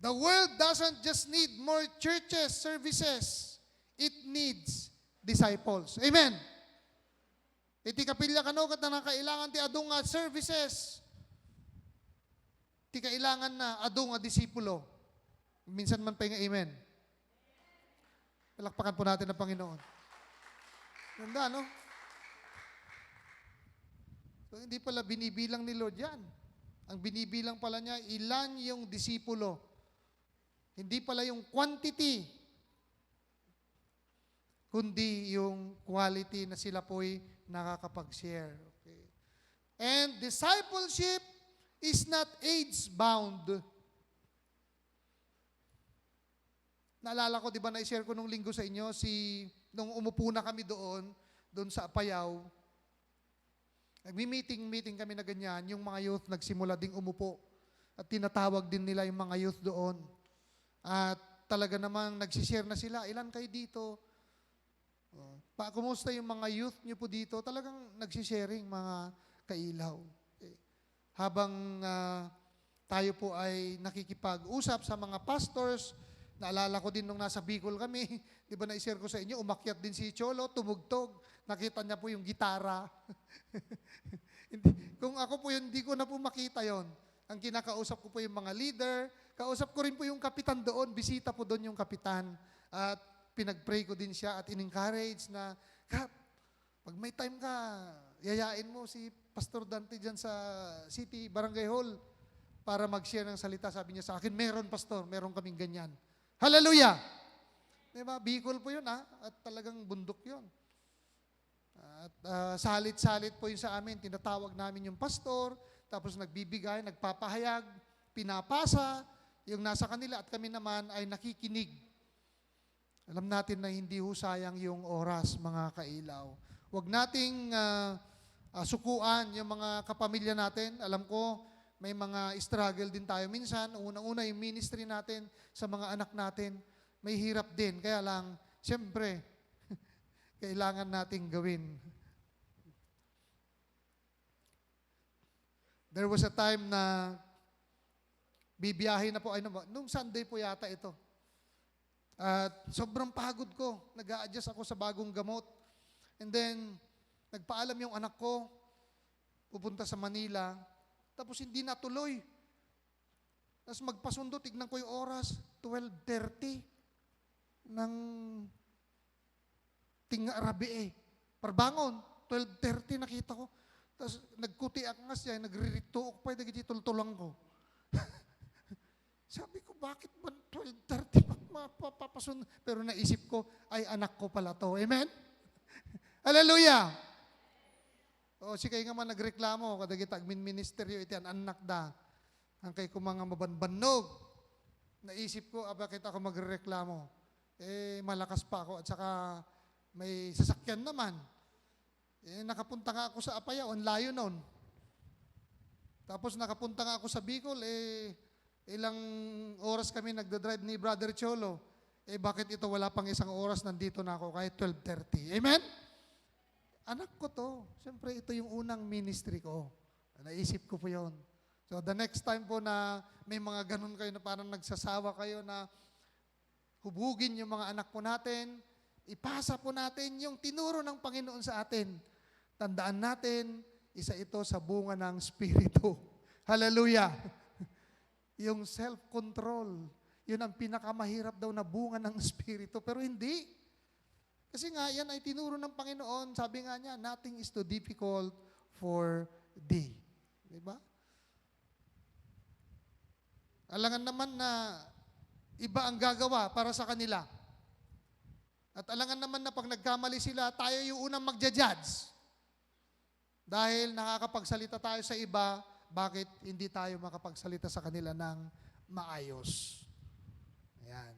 The world doesn't just need more churches, services. It needs disciples. Amen. Iti kapilya kanugat na kailangan ti adung nga services. Ti kailangan na adung nga disipulo. Minsan man pa yung amen. Palakpakan po natin ang Panginoon. Ganda, no? So, hindi pala binibilang ni Lord yan. Ang binibilang pala niya, ilan yung disipulo. Hindi pala yung quantity, kundi yung quality na sila po'y nakakapag-share. Okay. And discipleship is not age-bound. Naalala ko, di ba, na-share ko nung linggo sa inyo, nung umupo na kami doon sa Apayao, nagmi-meeting kami na ganyan, yung mga youth nagsimula ding umupo at tinatawag din nila yung mga youth doon. At talaga namang nagsishare na sila, ilan kayo dito? Kumusta yung mga youth nyo po dito? Talagang nagsisharing mga kailaw. Okay. Habang tayo po ay nakikipag-usap sa mga pastors, naalala ko din nung nasa Bicol kami, di ba na-share ko sa inyo, umakyat din si Cholo, tumugtog, nakita niya po yung gitara. Kung ako po yun, hindi ko na po makita yon. Ang kinakausap ko po yung mga leader, kausap ko rin po yung kapitan doon, bisita po doon yung kapitan. At pinag-pray ko din siya at in-encourage na, Kap, pag may time ka, yayain mo si Pastor Dante dyan sa City Barangay Hall para mag-share ng salita. Sabi niya sa akin, meron Pastor, meron kaming ganyan. Hallelujah! Diba? Bicol po yun at talagang bundok yun. At salit-salit po yun sa amin, tinatawag namin yung pastor, tapos nagbibigay, nagpapahayag, pinapasa, yung nasa kanila at kami naman ay nakikinig. Alam natin na hindi ho sayang yung oras, mga kailaw. Huwag nating sukuan yung mga kapamilya natin. Alam ko, may mga struggle din tayo minsan. Unang-una yung ministry natin sa mga anak natin, may hirap din. Kaya lang, siyempre, kailangan nating gawin. There was a time na bibiyahe na po, nung Sunday po yata ito. At sobrang pagod ko. Nag-a-adjust ako sa bagong gamot. And then, nagpaalam yung anak ko, pupunta sa Manila, tapos hindi natuloy. Tapos magpasundo, tignan ko yung oras, 12:30 ng tinga-rabi Parbangon, 12:30 nakita ko. Tapos nagkuti ang siya, nagririto pa, nagitultulang ko. Sabi ko, bakit ba 12:30 mapapasun? Pero naisip ko, ay anak ko pala to. Amen? Hallelujah! O, si kayo nga man nagreklamo, kadagit agmin ministeryo, iti an anak da. Ang kay ko mga mabanbanog. Naisip ko, bakit ako magreklamo? Malakas pa ako at saka may sasakyan naman. Nakapunta nga ako sa Apayao, ang layo nun. Tapos nakapunta nga ako sa Bicol, ilang oras kami nagdadrive ni Brother Cholo. Bakit ito wala pang isang oras, nandito na ako kahit 12:30. Amen? Anak ko to. Siyempre, ito yung unang ministry ko. Naisip ko po yun. So, the next time po na may mga ganun kayo na parang nagsasawa kayo na hubugin yung mga anak po natin, ipasa po natin yung tinuro ng Panginoon sa atin. Tandaan natin, isa ito sa bunga ng Espiritu. Hallelujah! Yung self-control, yun ang pinakamahirap daw na bunga ng Espiritu. Pero hindi. Kasi nga, yan ay tinuro ng Panginoon. Sabi nga niya, nothing is too difficult for thee. Diba? Alangan naman na iba ang gagawa para sa kanila. At alangan naman na pag nagkamali sila, tayo yung unang magja-judge. Dahil nakakapagsalita tayo sa iba, bakit hindi tayo makapagsalita sa kanila ng maayos? Ayan.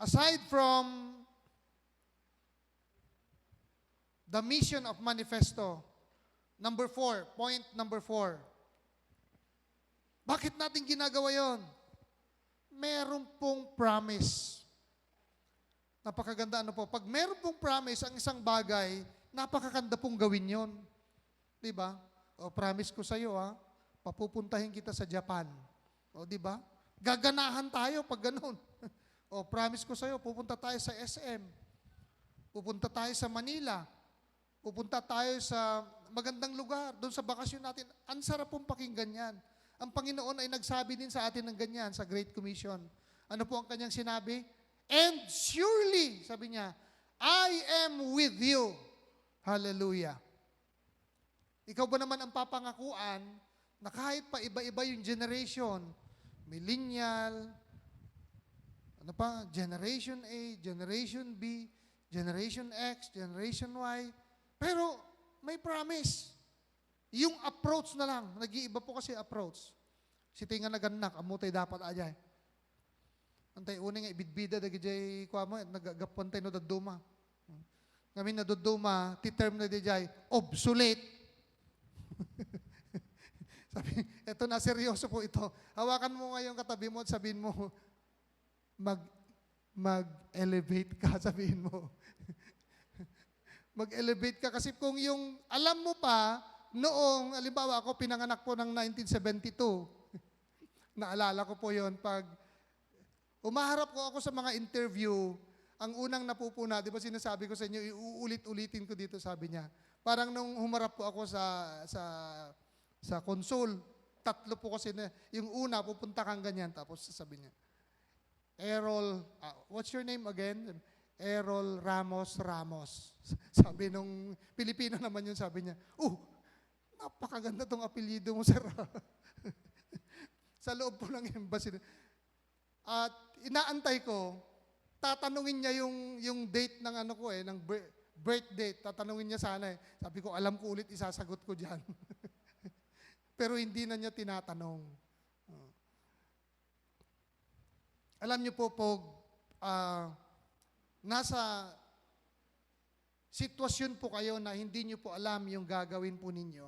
Aside from the mission of manifesto, point number 4. Bakit natin ginagawa yon? Meron pong promise. Napakaganda ano po. Pag meron pong promise ang isang bagay, napakaganda pong gawin yon. Diba? O promise ko sa iyo papupuntahin kita sa Japan. O diba? Gaganahan tayo pag ganun. O promise ko sa iyo, pupunta tayo sa SM. Pupunta tayo sa Manila. Pupunta tayo sa magandang lugar, doon sa bakasyon natin. Ang sarap pong pakinggan yan. Ang Panginoon ay nagsabi din sa atin ng ganyan sa Great Commission. Ano po ang kanyang sinabi? And surely, sabi niya, I am with you. Hallelujah. Ikaw ba naman ang papangakuan na kahit pa iba-iba yung generation, millennial, Generation A, Generation B, Generation X, Generation Y, pero may promise. Yung approach na lang, nag-iiba po kasi approach. Si tinga naganak, amutay dapat ajay. Antay uning nga ibidbida dagijay kuha mo, nagagapantay no daduma. Kami na duduma, ti-term na dijay, obsolete. Sabi, eto na seryoso po ito. Hawakan mo ngayon katabi mo at sabihin mo, mag-elevate ka, sabihin mo. Mag-elevate ka kasi kung yung alam mo pa, noong, alimbawa ako, pinanganak po ng 1972. Naalala ko po yon pag umaharap ko ako sa mga interview, ang unang napupuna, di ba sinasabi ko sa inyo, iuulit-ulitin ko dito, sabi niya. Parang nung humarap po ako sa console, 3 po kasi na, yung una, pupunta kang ganyan, tapos sabi niya, Errol, what's your name again? Errol Ramos. Sabi nung Pilipino naman yun, sabi niya, napakaganda tong apelyido mo, sir. Sa loob po ng embassy. At inaantay ko, tatanungin niya yung date ng ng birth date. Tatanungin niya sana eh. Sabi ko, alam ko ulit, isasagot ko dyan. Pero hindi na niya tinatanong. Alam niyo po, nasa sitwasyon po kayo na hindi niyo po alam yung gagawin po ninyo,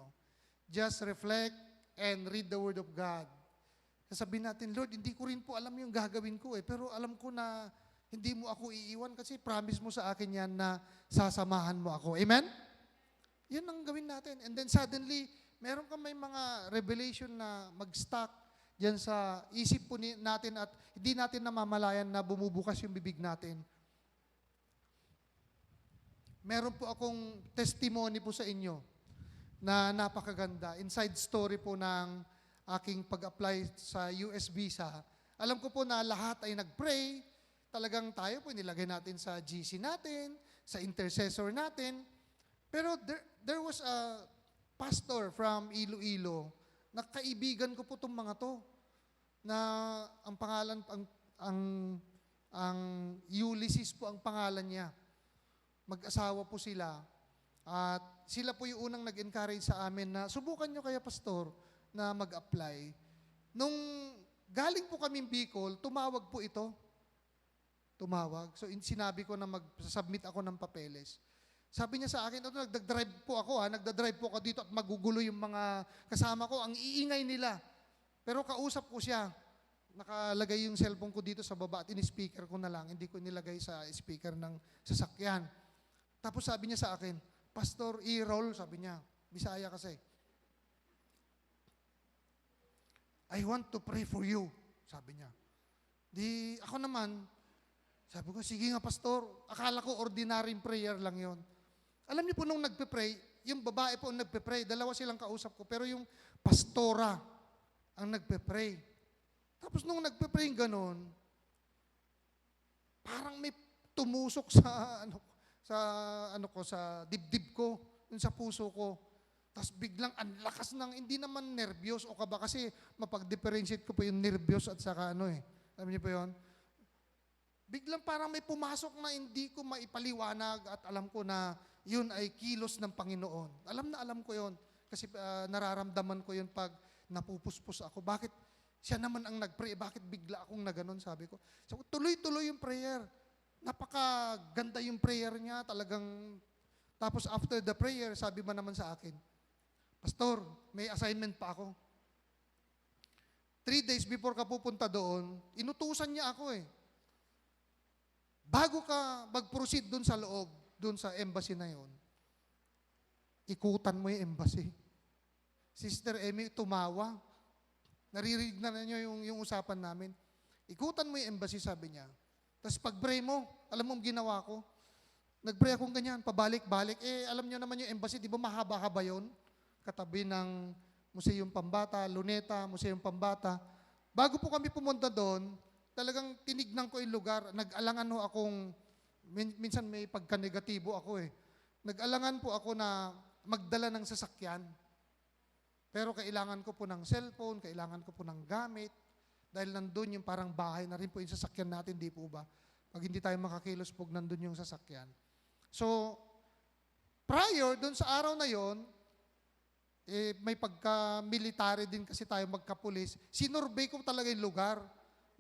just reflect and read the Word of God. Sasabihin natin, Lord, hindi ko rin po alam yung gagawin ko pero alam ko na hindi mo ako iiwan kasi promise mo sa akin yan na sasamahan mo ako. Amen? Yan ang gawin natin. And then suddenly, meron ka may mga revelation na mag-stuck diyan sa isip po natin at hindi natin namamalayan na bumubukas yung bibig natin. Meron po akong testimony po sa inyo na napakaganda. Inside story po ng aking pag-apply sa US visa. Alam ko po na lahat ay nag-pray. Talagang tayo po nilagay natin sa GC natin, sa intercessor natin. Pero there was a pastor from Iloilo na kaibigan ko po itong mga to na ang pangalan ang Ulysses po ang pangalan niya. Mag-asawa po sila at sila po yung unang nag-encourage sa amin na subukan nyo kaya pastor na mag-apply. Nung galing po kaming Bicol, tumawag po ito. Tumawag. So sinabi ko na mag-submit ako ng papeles. Sabi niya sa akin, nagdadrive po ako nagdadrive po ako dito at magugulo yung mga kasama ko. Ang iingay nila. Pero kausap ko siya. Nakalagay yung cellphone ko dito sa baba at in-speaker ko na lang. Hindi ko nilagay sa speaker ng sasakyan. Tapos sabi niya sa akin, Pastor Errol, sabi niya, Bisaya kasi. I want to pray for you, sabi niya. Di ako naman, sabi ko, sige nga pastor, akala ko ordinary prayer lang yon. Alam niyo po nung nagpe-pray, yung babae po ang nagpe-pray, dalawa silang kausap ko, pero yung pastora ang nagpe-pray. Tapos nung nagpe-pray ganun, parang may tumusok sa dibdib ko, yun sa puso ko. Tapos biglang ang lakas ng, hindi naman nervyos o kaba, kasi mapag-differentiate ko po yung nervyos at saka alam niyo po yun? Biglang parang may pumasok na hindi ko maipaliwanag at alam ko na yun ay kilos ng Panginoon. Alam ko yun. Kasi nararamdaman ko yun pag napupuspos ako. Bakit siya naman ang nag-pray? Bakit bigla akong naganon, sabi ko. So, tuloy-tuloy yung prayer. Napakaganda yung prayer niya. Talagang, tapos after the prayer, sabi ba naman sa akin, Pastor, may assignment pa ako. 3 days before ka pupunta doon, inutusan niya ako Bago ka mag-proceed doon sa loob, doon sa embassy na yon, ikutan mo yung embassy. Sister Emmy tumawa. Naririnig na niyo yung usapan namin. Ikutan mo yung embassy, sabi niya. Tapos pag-pray mo, alam mo ang ginawa ko? Nag-pray akong ganyan, pabalik-balik. Alam niyo naman yung embassy, di ba mahaba-haba yun? Katabi ng Museum Pambata, Luneta, Museum Pambata. Bago po kami pumunta doon, talagang tinignan ko yung lugar. Nag-alangan ho akong, minsan may pagka-negatibo ako Nag-alangan po ako na magdala ng sasakyan. Pero kailangan ko po ng cellphone, kailangan ko po ng gamit, dahil nandun yung parang bahay na rin po yung sasakyan natin, di po ba? Pag hindi tayo makakilos po, nandun yung sasakyan. So, prior, dun sa araw na yon, may pagka-military din kasi tayo, magkapulis. Sinurbay ko talaga yung lugar.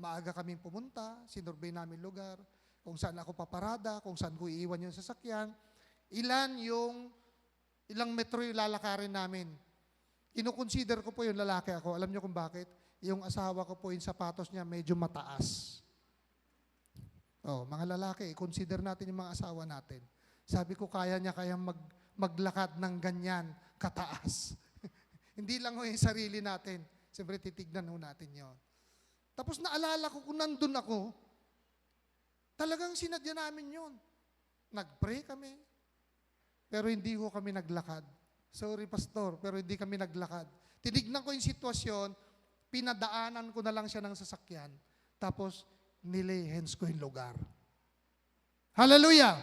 Maaga kaming pumunta, sinurbay namin lugar, kung saan ako paparada, kung saan ko iiwan yung sasakyan, ilang metro yung lalakarin namin. Kinukonsider ko po yung lalaki ako. Alam niyo kung bakit? Yung asawa ko po, yung sapatos niya medyo mataas. Mga lalaki, consider natin yung mga asawa natin. Sabi ko, kayang maglakad ng ganyan, kataas. Hindi lang yung sarili natin. Siyempre, titignan natin yon. Tapos naalala ko kung nandun ako, talagang sinadya namin yon. Nag-pray kami, pero hindi ko kami naglakad. Sorry, Pastor, pero hindi kami naglakad. Tinignan ko yung sitwasyon, pinadaanan ko na lang siya ng sasakyan, tapos nilay hands ko yung lugar. Hallelujah!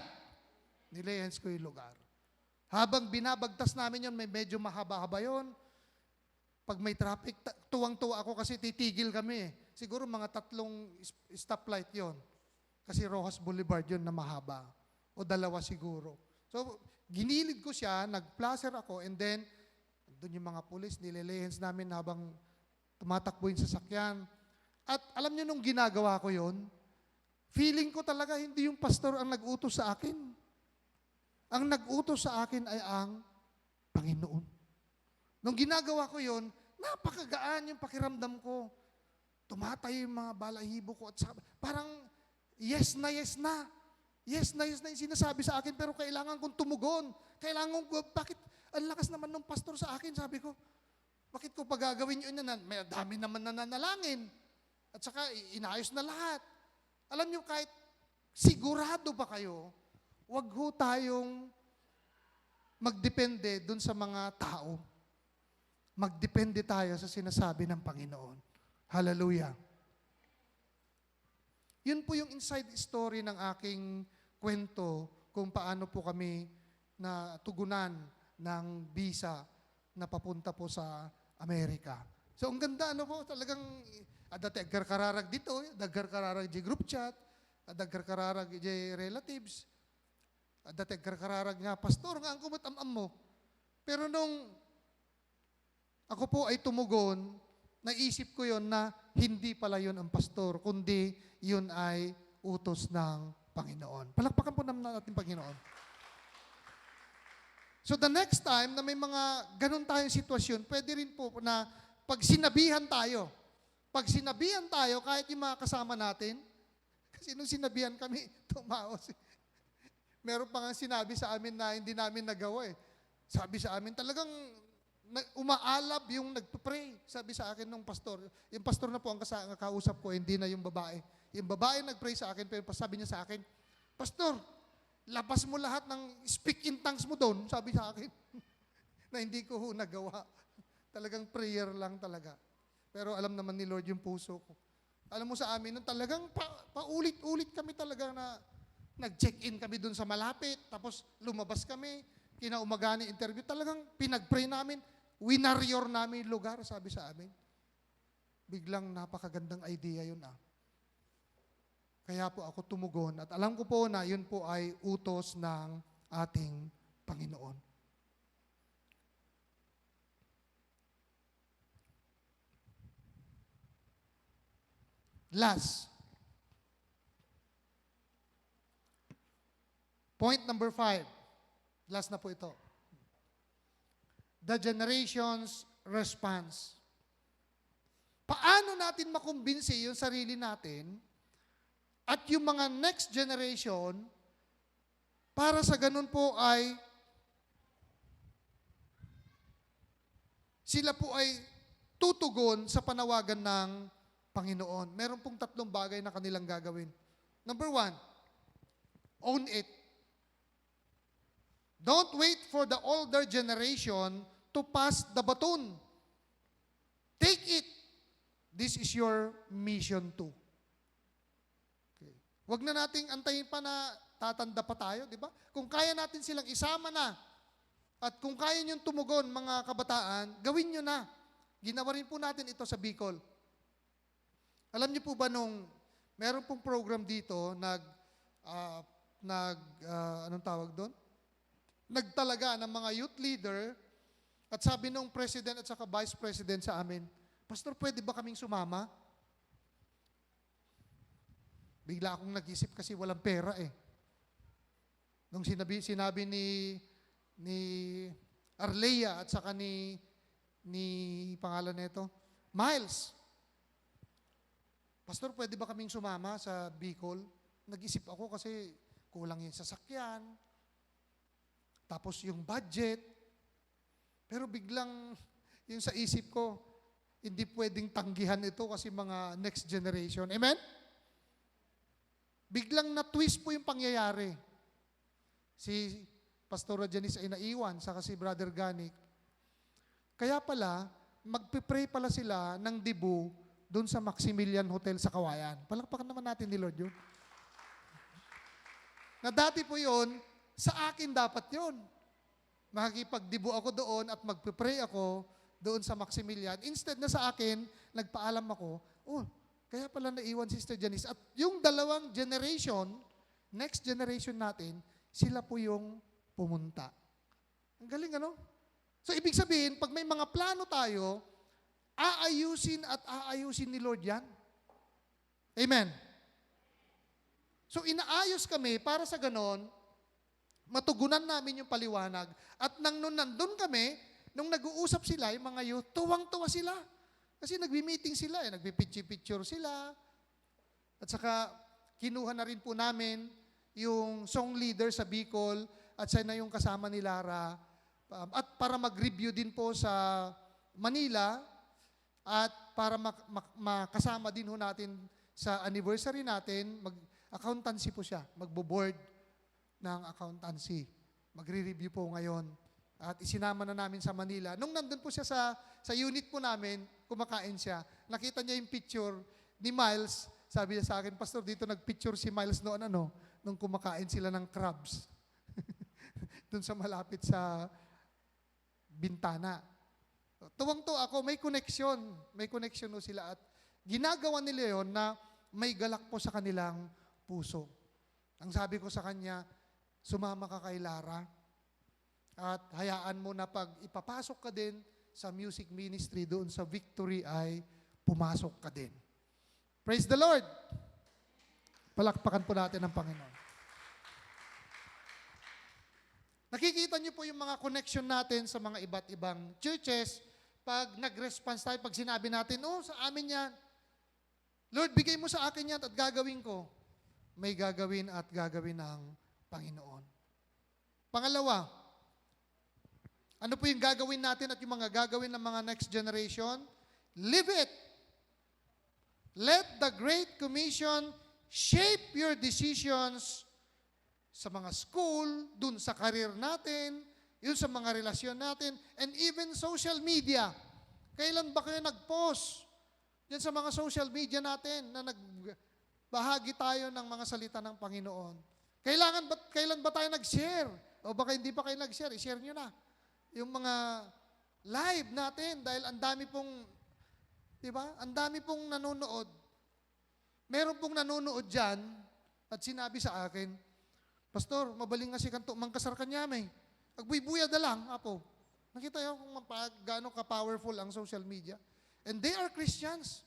Nilay hands ko yung lugar. Habang binabagtas namin yon, may medyo mahaba-haba yon. Pag may traffic, tuwang-tuwa ako kasi titigil kami. Siguro mga 3 stoplight yon. Kasi Rojas Boulevard yon na mahaba. O 2 siguro. So, ginilid ko siya, nag-placer ako, and then, doon yung mga pulis, nililehens namin habang tumatakbo yung sasakyan. At alam niyo nung ginagawa ko yon, feeling ko talaga hindi yung pastor ang nag-utos sa akin. Ang nag-utos sa akin ay ang Panginoon. Nung ginagawa ko yon, napakagaan yung pakiramdam ko. Tumatay yung mga balahibo ko at parang yes na yes na. Yes na yes na yung sinasabi sa akin, pero kailangan kong tumugon. Kailangan ko, bakit ang lakas naman ng pastor sa akin, sabi ko. Bakit ko pa gagawin yun na may dami naman na nanalangin. At saka inayos na lahat. Alam niyo, kahit sigurado ba kayo, wag ho tayong magdepende dun sa mga tao. Magdepende tayo sa sinasabi ng Panginoon. Hallelujah. Yun po yung inside story ng aking kwento kung paano po kami natugunan ng visa na papunta po sa Amerika. So, ang ganda, talagang daggar kararag dito, daggar kararag di group chat, daggar kararag di relatives, daggar kararag nga, pastor, nga ang kumatamam mo. Pero nung ako po ay tumugon, naisip ko yon na hindi pala yon ang pastor, kundi yun ay utos ng Panginoon. Palakpakan po natin Panginoon. So the next time na may mga ganun tayong sitwasyon, pwede rin po na pag sinabihan tayo, kahit yung mga kasama natin, kasi nung sinabihan kami, tumaos. Meron pa nga sinabi sa amin na hindi namin nagawa Sabi sa amin, talagang umaalab yung nagpe-pray. Sabi sa akin nung pastor, yung pastor na po ang kausap ko, hindi na yung babae. Yung babae nag-pray sa akin, pero sabi niya sa akin, Pastor, labas mo lahat ng speak in tongues mo doon, sabi sa akin. Na hindi ko nagawa. Talagang prayer lang talaga. Pero alam naman ni Lord yung puso ko. Alam mo sa amin, nung talagang paulit-ulit kami talaga na nag-check-in kami doon sa malapit, tapos lumabas kami, kinaumagani interview, talagang pinag-pray namin, winaryor namin yung lugar, sabi sa amin. Biglang napakagandang idea yun Kaya po ako tumugon at alam ko po na yun po ay utos ng ating Panginoon. Last. Point number 5. Last na po ito. The generation's response. Paano natin makumbinsi yung sarili natin at yung mga next generation para sa ganun po ay sila po ay tutugon sa panawagan ng Panginoon. Meron pong 3 bagay na kanilang gagawin. Number 1, own it. Don't wait for the older generation to pass the baton. Take it. This is your mission too. Okay. Huwag na nating antayin pa na tatanda pa tayo, di ba? Kung kaya natin silang isama na, at kung kaya niyong tumugon, mga kabataan, gawin niyo na. Ginawa rin po natin ito sa Bicol. Alam niyo po ba meron pong program dito, anong tawag doon? Nagtalaga ng mga youth leader at sabi nung president at saka vice president sa amin, Pastor, pwede ba kaming sumama? Bigla akong nag-isip kasi walang pera Nung sinabi ni Arleia at saka ni pangalan nito, Miles, Pastor, pwede ba kaming sumama sa Bicol? Nag-isip ako kasi kulang yung sasakyan, tapos yung budget. Pero biglang, yung sa isip ko, hindi pwedeng tanggihan ito kasi mga next generation. Amen? Biglang na-twist po yung pangyayari. Si Pastor Janice ay naiwan, saka si Brother Ganik. Kaya pala, magpipray pala sila ng dibu doon sa Maximilian Hotel sa Kawayan. Palakpakan naman natin ni Lord yun. Na dati po yun, sa akin dapat yun. Makikipagdibo ako doon at magpipray ako doon sa Maximilian. Instead na sa akin, nagpaalam ako, kaya pala naiwan Sister Janice. At yung 2 generation, next generation natin, sila po yung pumunta. Ang galing, ano? So, ibig sabihin, pag may mga plano tayo, aayusin at aayusin ni Lord yan. Amen? So, inaayos kami para sa ganon, matugunan namin yung paliwanag. At nung nandun kami, nung nag-uusap sila, yung mga youth, tuwang-tuwa sila. Kasi nagbi-meeting sila, nagpi-picture sila. At saka, kinuha na rin po namin yung song leader sa Bicol at siya na yung kasama ni Lara. At para mag-review din po sa Manila at para makasama din ho natin sa anniversary natin, mag-accountancy po siya, magbo-board ng accountancy. Magre-review po ngayon. At isinama na namin sa Manila. Nung nandun po siya sa unit po namin, kumakain siya, nakita niya yung picture ni Miles. Sabi niya sa akin, Pastor, dito nagpicture si Miles noon, nung kumakain sila ng crabs. Doon sa malapit sa bintana. Tuwang-tuwa ako, may connection. May connection no sila. At ginagawa nila yon na may galak po sa kanilang puso. Ang sabi ko sa kanya, sumama ka kay Lara at hayaan mo na pag ipapasok ka din sa music ministry doon sa Victory ay pumasok ka din. Praise the Lord! Palakpakan po natin ang Panginoon. Nakikita niyo po yung mga connection natin sa mga iba't ibang churches. Pag nag-response tayo, pag sinabi natin, sa amin yan. Lord, bigay mo sa akin yan at gagawin ko. May gagawin at gagawin ng Panginoon. Pangalawa, Ano po yung gagawin natin at yung mga gagawin ng mga next generation? Live it. Let the Great Commission shape your decisions sa mga school, dun sa career natin, yun sa mga relasyon natin, and even social media. Kailan ba kayo nag-post yan sa mga social media natin na nagbahagi tayo ng mga salita ng Panginoon? Kailan ba tayo nag-share? O baka hindi pa kayo nag-share, i-share nyo na. Yung mga live natin dahil ang dami pong, di ba? Ang dami pong nanonood. Meron pong nanonood dyan at sinabi sa akin, Pastor, mabaling nga si kanto, mangkasar kanyamay. Agbuy-buya na lang, apo. Nakita nyo kung gaano ka-powerful ang social media. And they are Christians.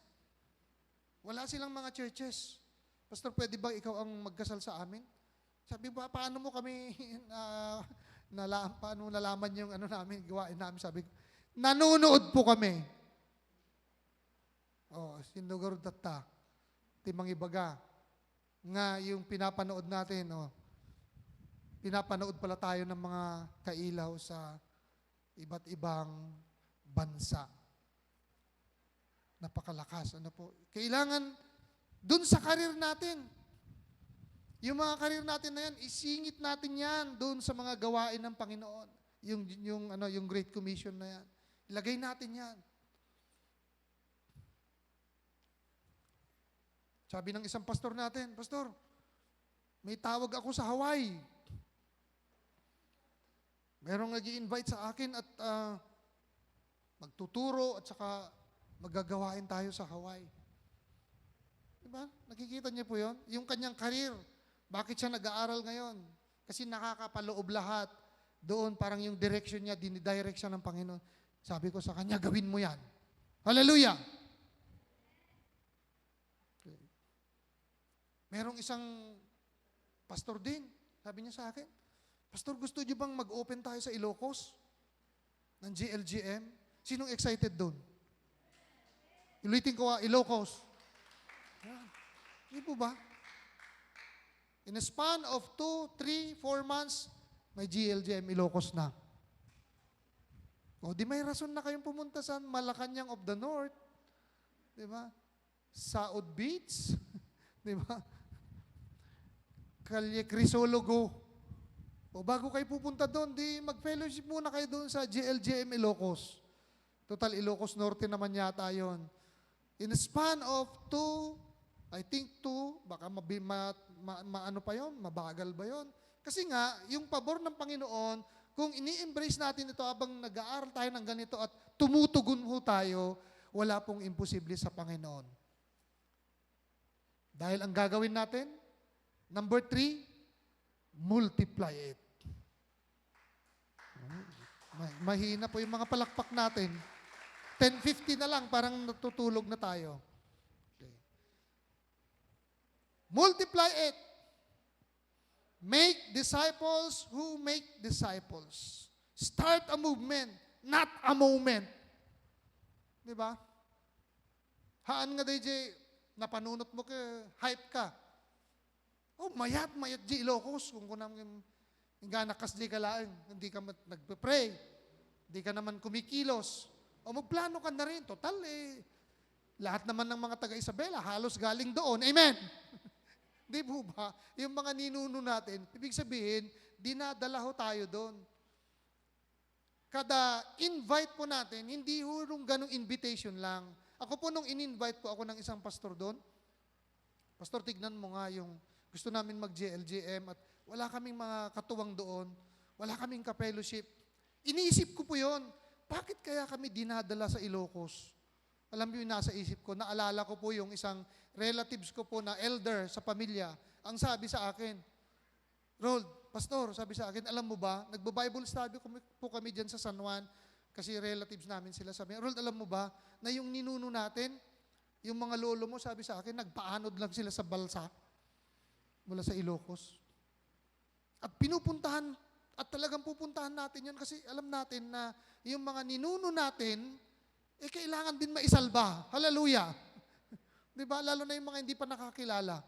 Wala silang mga churches. Pastor, pwede ba ikaw ang magkasal sa amin? Sabi ba, paano mo kami, paano nalaman yung namin, gawain namin? Sabi ko, nanonood po kami. Sinugar data, timang ibaga. Nga yung pinapanood natin, pinapanood pala tayo ng mga kailaw sa iba't ibang bansa. Napakalakas. Kailangan dun sa karir natin. Yung mga karir natin na yan, isingit natin yan dun sa mga gawain ng Panginoon. Yung Great Commission na yan. Ilagay natin yan. Sabi ng isang pastor natin, Pastor, may tawag ako sa Hawaii. Merong nag-i-invite sa akin at magtuturo at saka magagawain tayo sa Hawaii. Diba? Nakikita niyo po yon? Yung kanyang karir. Bakit siya nag-aaral ngayon? Kasi nakakapaloob lahat. Doon parang yung direction niya, dinidirect siya ng Panginoon. Sabi ko sa kanya, gawin mo yan. Hallelujah! Okay. Merong isang pastor din. Sabi niya sa akin, Pastor, gusto niyo bang mag-open tayo sa Ilocos? Ng GLGM? Sinong excited doon? Ulitin ko Ilocos. Hindi po ba? In a span of 2, 3, 4 months, may GLGM Ilocos na. O di may rason na kayong pumunta sa Malacanang of the North. Di ba? Saud Beach. Di ba? Kalye Crisologo. O bago kayo pupunta doon, di mag-fellowship muna kayo doon sa GLGM Ilocos. Total Ilocos Norte naman yata yon. In a span of 2, I think 2, baka ano pa yon, mabagal ba yon? Kasi nga, yung pabor ng Panginoon, kung ini-embrace natin ito habang nag-aaral tayo ng ganito at tumutugon ho tayo, wala pong imposible sa Panginoon. Dahil ang gagawin natin, number 3, multiply it. Mahina po yung mga palakpak natin. 10:50 na lang, parang natutulog na tayo. Okay. Multiply it. Make disciples who make disciples. Start a movement, not a moment. Di ba? Haan nga DJ, napanunot mo ka, hype ka. Oh, mayat di Ilocos. Kung naman nga nakas di ka laang, hindi ka nagpe-pray, hindi ka naman kumikilos. O magplano ka na rin. Total lahat naman ng mga taga-Isabela, halos galing doon. Amen? Di po ba? Yung mga ninuno natin, ibig sabihin, dinadala ho tayo doon. Kada invite po natin, hindi ho nung ganong invitation lang. Ako po nung in-invite po ako ng isang pastor doon, Pastor, tignan mo nga yung gusto namin mag-GLGM at wala kaming mga katuwang doon, wala kaming ka-fellowship. Iniisip ko po yon, bakit kaya kami dinadala sa Ilocos? Alam niyo yung nasa isip ko, naalala ko po yung isang relatives ko po na elder sa pamilya. Ang sabi sa akin, Rold, Pastor, sabi sa akin, alam mo ba, nagbo-Bible study po kami dyan sa San Juan, kasi relatives namin sila. Sabi, Rold, alam mo ba, na yung ninuno natin, yung mga lolo mo, sabi sa akin, nagpaanod lang sila sa balsa mula sa Ilocos. At pinupuntahan, at talagang pupuntahan natin yan kasi alam natin na yung mga ninuno natin, kailangan din maisalba. Hallelujah! Diba? Lalo na yung mga hindi pa nakakilala.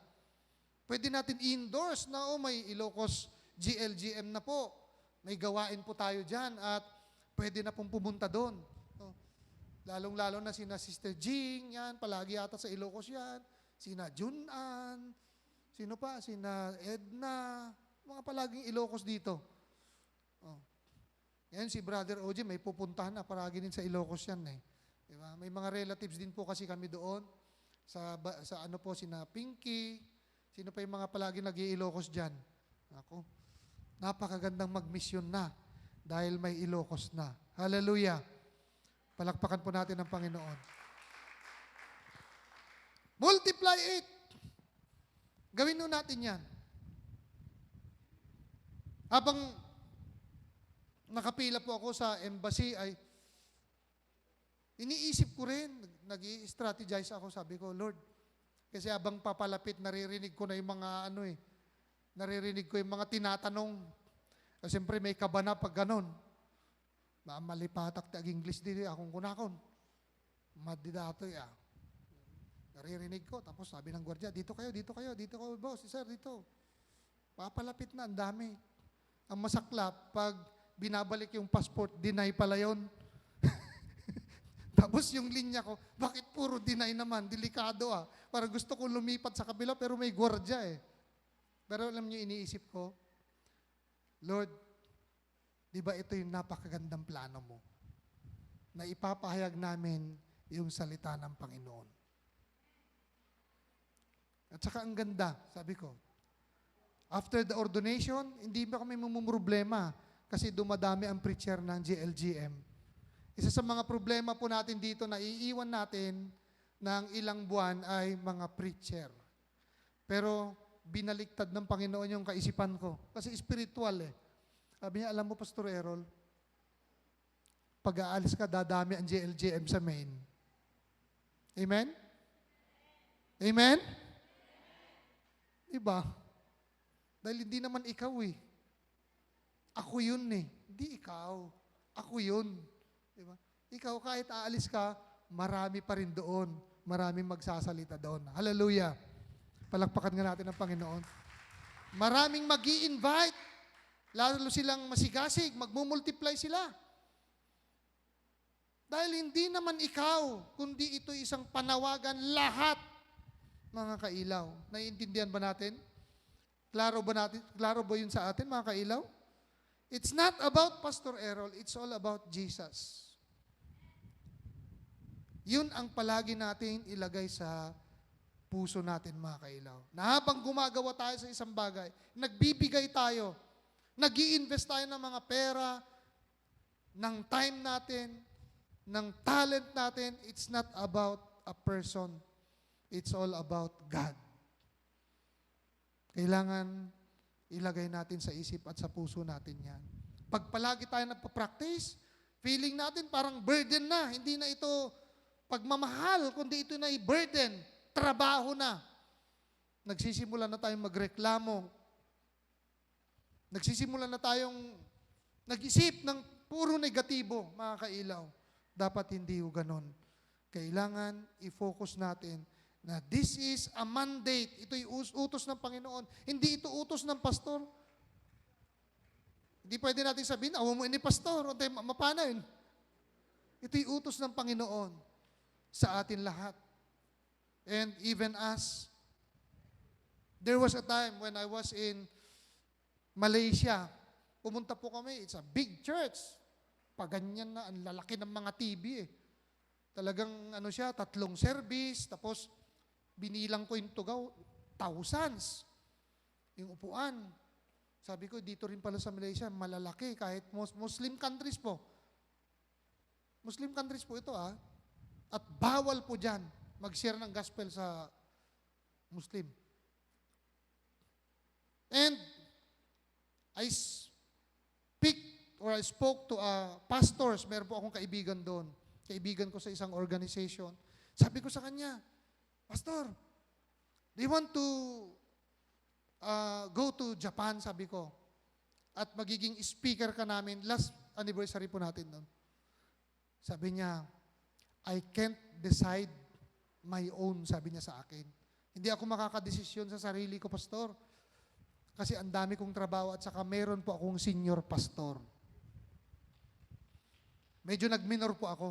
Pwede natin i-endorse na, may Ilocos GLGM na po. May gawain po tayo dyan. At pwede na pong pumunta doon. Oh, lalong-lalo na sina Sister Jing, yan, palagi yata sa Ilocos yan. Sina Junan, sino pa? Sina Edna, mga palaging Ilocos dito. Oh. Yan, si Brother OJ, may pupuntahan na, palagi din sa Ilocos yan eh. Diba? May mga relatives din po kasi kami doon. Sa ano po, sina Pinky, sino pa yung mga palagi nag-i-Ilocos dyan? Ako, napakagandang mag-mission na dahil may Ilocos na. Hallelujah! Palakpakan po natin ang Panginoon. Multiply it! Gawin nun natin yan. Habang nakapila po ako sa embassy ay iniisip ko rin, nag-i-strategize ako, sabi ko, Lord, kasi habang papalapit, naririnig ko na yung mga naririnig ko yung mga tinatanong. Siyempre may kaba na pag ganon. Malipatak tag English din, akong kunakon. Madidato ya. Naririnig ko, tapos sabi ng gwardiya, dito kayo, boss, sir, dito. Papalapit na, ang dami. Ang masaklap, pag binabalik yung passport, deny pala yun. Tapos yung linya ko, bakit puro deny naman? Delikado ah. Para gusto ko lumipat sa kabila, pero may gwardiya eh. Pero alam niyo, iniisip ko, Lord, di ba ito yung napakagandang plano mo? Na ipapahayag namin yung salita ng Panginoon. At saka ang ganda, sabi ko, after the ordination, hindi ba kami problema kasi dumadami ang preacher ng GLGM. Isa sa mga problema po natin dito na iiwan natin ng ilang buwan ay mga preacher. Pero binaliktad ng Panginoon yung kaisipan ko. Kasi spiritual eh. Sabi niya, alam mo, Pastor Errol, pag aalis ka, dadami ang GLGM sa main. Amen? Amen? Diba? Dahil hindi naman ikaw eh. Ako yun eh. Hindi ikaw. Ako yun. Diba? Ikaw, kahit aalis ka, marami pa rin doon. Maraming magsasalita doon. Hallelujah. Palakpakan nga natin ang Panginoon. Maraming mag-i-invite. Lalo silang masigasig. Magmumultiply sila. Dahil hindi naman ikaw, kundi ito isang panawagan lahat, mga kailaw. Naiintindihan ba natin? Klaro ba yun sa atin, mga kailaw? It's not about Pastor Errol, it's all about Jesus. Yun ang palagi natin ilagay sa puso natin, mga kailaw. Na habang gumagawa tayo sa isang bagay, nagbibigay tayo, nag-i-invest tayo ng mga pera, ng time natin, ng talent natin, it's not about a person. It's all about God. Kailangan ilagay natin sa isip at sa puso natin yan. Pag palagi tayo nagpa-practice, feeling natin parang burden na. Hindi na ito pagmamahal, kundi ito na burden. Trabaho na. Nagsisimula na tayong magreklamo. Nagsisimula na tayong nag-isip ng puro negatibo, mga kailaw. Dapat hindi o ganon. Kailangan i-focus natin na this is a mandate. Ito'y utos ng Panginoon. Hindi ito utos ng pastor. Hindi pwede natin sabihin, awa mo ini pastor, o mapana yun. Ito'y utos ng Panginoon sa atin lahat. And even us, there was a time when I was in Malaysia. Pumunta po kami, it's a big church. Paganyan na, ang lalaki ng mga TV eh. Talagang siya, 3 service, tapos binilang ko yung tugaw, thousands. Yung upuan. Sabi ko, dito rin pala sa Malaysia, malalaki, kahit Muslim countries po. Muslim countries po ito At bawal po dyan mag-share ng gospel sa Muslim. And I spoke to pastors. Meron po akong kaibigan doon. Kaibigan ko sa isang organization. Sabi ko sa kanya, Pastor, do you want to go to Japan? Sabi ko. At magiging speaker ka namin. Last anniversary po natin doon. Sabi niya, I can't decide my own, sabi niya sa akin. Hindi ako makakadesisyon sa sarili ko, Pastor. Kasi ang dami kong trabaho at saka meron po akong senior pastor. Medyo nag-minor po ako.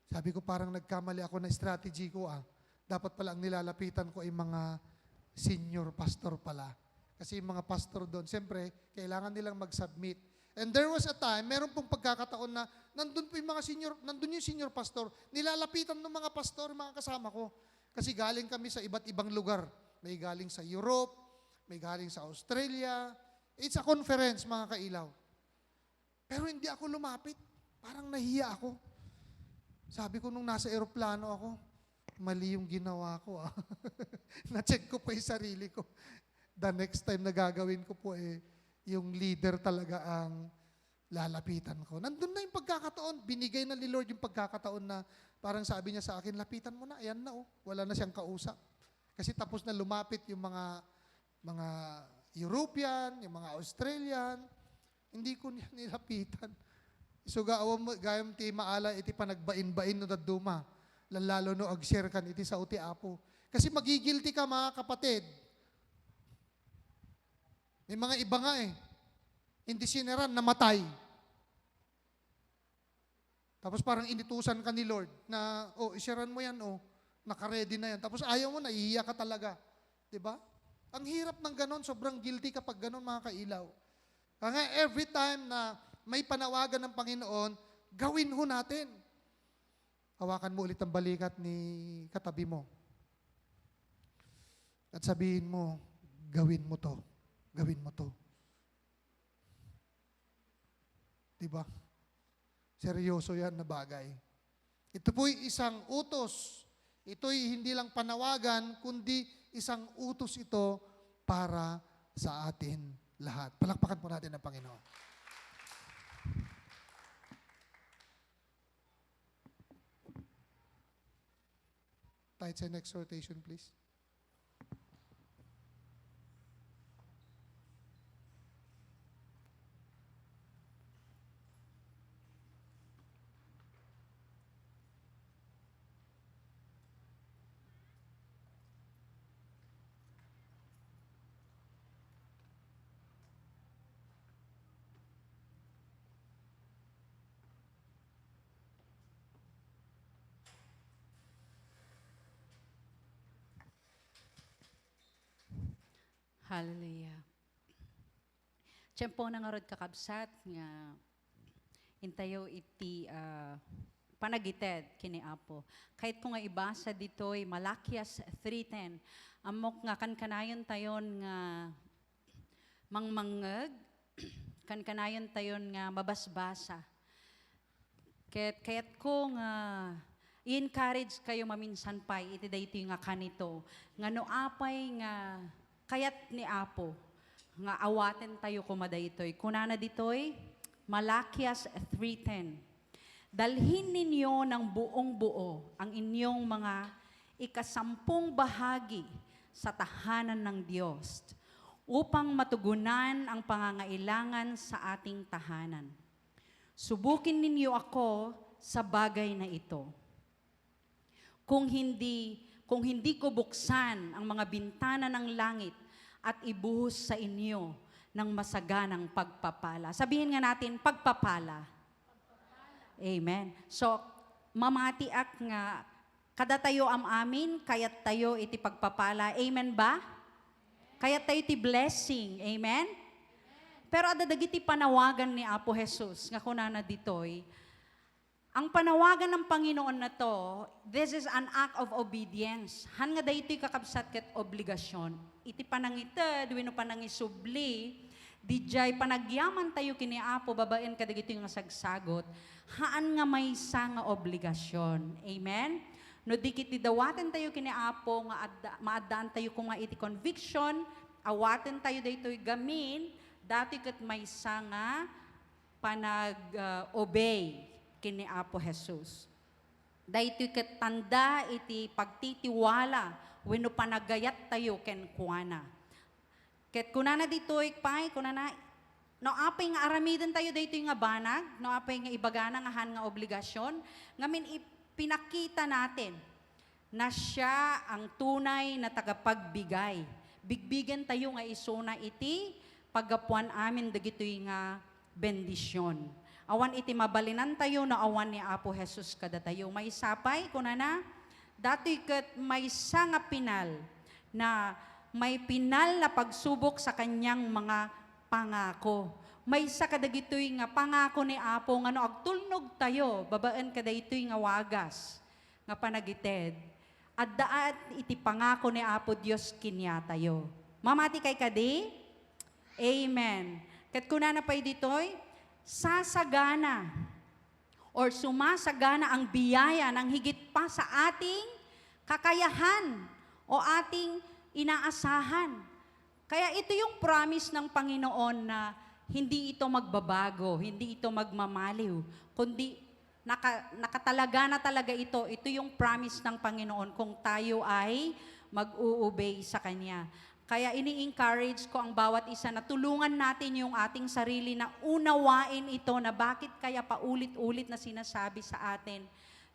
Sabi ko parang nagkamali ako na strategy ko Dapat pala ang nilalapitan ko ay mga senior pastor pala. Kasi yung mga pastor doon, siyempre, kailangan nilang mag-submit. And there was a time, meron pong pagkakataon na nandun yung senior pastor, nilalapitan ng mga pastor, mga kasama ko. Kasi galing kami sa iba't ibang lugar. May galing sa Europe, may galing sa Australia. It's a conference, mga kailaw. Pero hindi ako lumapit. Parang nahiya ako. Sabi ko nung nasa eroplano ako, mali yung ginawa ko. Na-check ko pa yung sarili ko. The next time na gagawin ko po yung leader talaga ang lalapitan ko. Nandun na yung pagkakataon. Binigay na ni Lord yung pagkakataon na parang sabi niya sa akin, lapitan mo na, ayan na wala na siyang kausap. Kasi tapos na lumapit yung mga European, yung mga Australian, hindi ko niya nilapitan. So gayam ti maala iti panagbain-bain no daduma. Lalo no ag-share kan iti sa uti apo. Kasi magigilty ka mga kapatid. May mga iba nga hindi sineran, namatay. Tapos parang initusan ka ni Lord na, isyaran mo yan, naka-ready na yan. Tapos ayaw mo, nahihiya ka talaga. Diba? Ang hirap ng ganon, sobrang guilty kapag ganon mga kailaw. Kaya every time na may panawagan ng Panginoon, gawin ho natin. Hawakan mo ulit ang balikat ni katabi mo. At sabihin mo, gawin mo to. Gawin mo to. Diba? Seryoso yan na bagay. Ito po'y isang utos. Ito'y hindi lang panawagan, kundi isang utos ito para sa atin lahat. Palakpakan po natin ang Panginoon. Tithes and exhortation, please. Hallelujah. Tiyempo na nga rod kakabsat nga intayo iti panagited kini Apo. Kahit ko nga ibasa dito'y Malakias 3:10, amok nga kankanayon tayon nga mangmangeg, kankanayon tayon nga mabasbasa. Kaya't ko nga i-encourage kayo maminsan pa iti daytoy nga kanito. Nga no apay nga kayat ni Apo, nga awaten tayo kumadaytoy. Kunana ditoy, Malakias 3:10. Dalhin ninyo ng buong buo ang inyong mga ikasampung bahagi sa tahanan ng Diyos upang matugunan ang pangangailangan sa ating tahanan. Subukin ninyo ako sa bagay na ito. Kung hindi ko buksan ang mga bintana ng langit at ibuhos sa inyo ng masaganang pagpapala. Sabihin nga natin, pagpapala. Amen. So, mamatiak nga, kada tayo am amin, kayat tayo iti pagpapala. Amen ba? Kayat tayo iti blessing. Amen? Pero adadagiti panawagan ni Apo Jesus, nga kunana ditoy, ang panawagan ng Panginoon na to, this is an act of obedience. Han nga daytoy kakabsat ket obligasyon. Iti panangited, wenno panangisubli, dijay panagyaman tayo kini Apo, babaen kadagiti nga sagsagot, haan nga maysa nga obligasyon. Amen? No dikit didawaten tayo kini Apo, nga maadaan tayo kung nga iti conviction, awaten tayo daytoy gamin, dati ket maysa nga panag-obey kini Apo Jesus. Daytoy ket tanda iti pagtitiwala wenno panagayat tayo ken kuana. Ket kunana ditoy pay kunana no apay nga aramiden tayo daytoy nga banag, no apay nga ibagana nga han nga obligasyon, ngamin ipinakita natin na siya ang tunay na tagapagbigay. Bigbigan tayo nga isuna iti paggapuan amin dagitoy nga bendisyon. Awan iti mabalinan tayo na awan ni Apo Jesus kada tayo. May sapay, kunana, dato'y ket may nga pinal na may pinal na pagsubok sa kanyang mga pangako. May sa kadagitoy nga pangako ni Apo nga no agtulnog tayo, babaan kadagitoy nga wagas nga panagited. At daat iti pangako ni Apo Dios kinya tayo. Mamati kay kadi? Amen. Ket kunana pay ditoy, sasagana or sumasagana ang biyaya ng higit pa sa ating kakayahan o ating inaasahan. Kaya ito yung promise ng Panginoon na hindi ito magbabago, hindi ito magmamaliw, kundi nakatalaga na talaga ito. Ito yung promise ng Panginoon kung tayo ay mag-uobey sa Kanya. Kaya ini-encourage ko ang bawat isa na tulungan natin yung ating sarili na unawain ito na bakit kaya paulit-ulit na sinasabi sa atin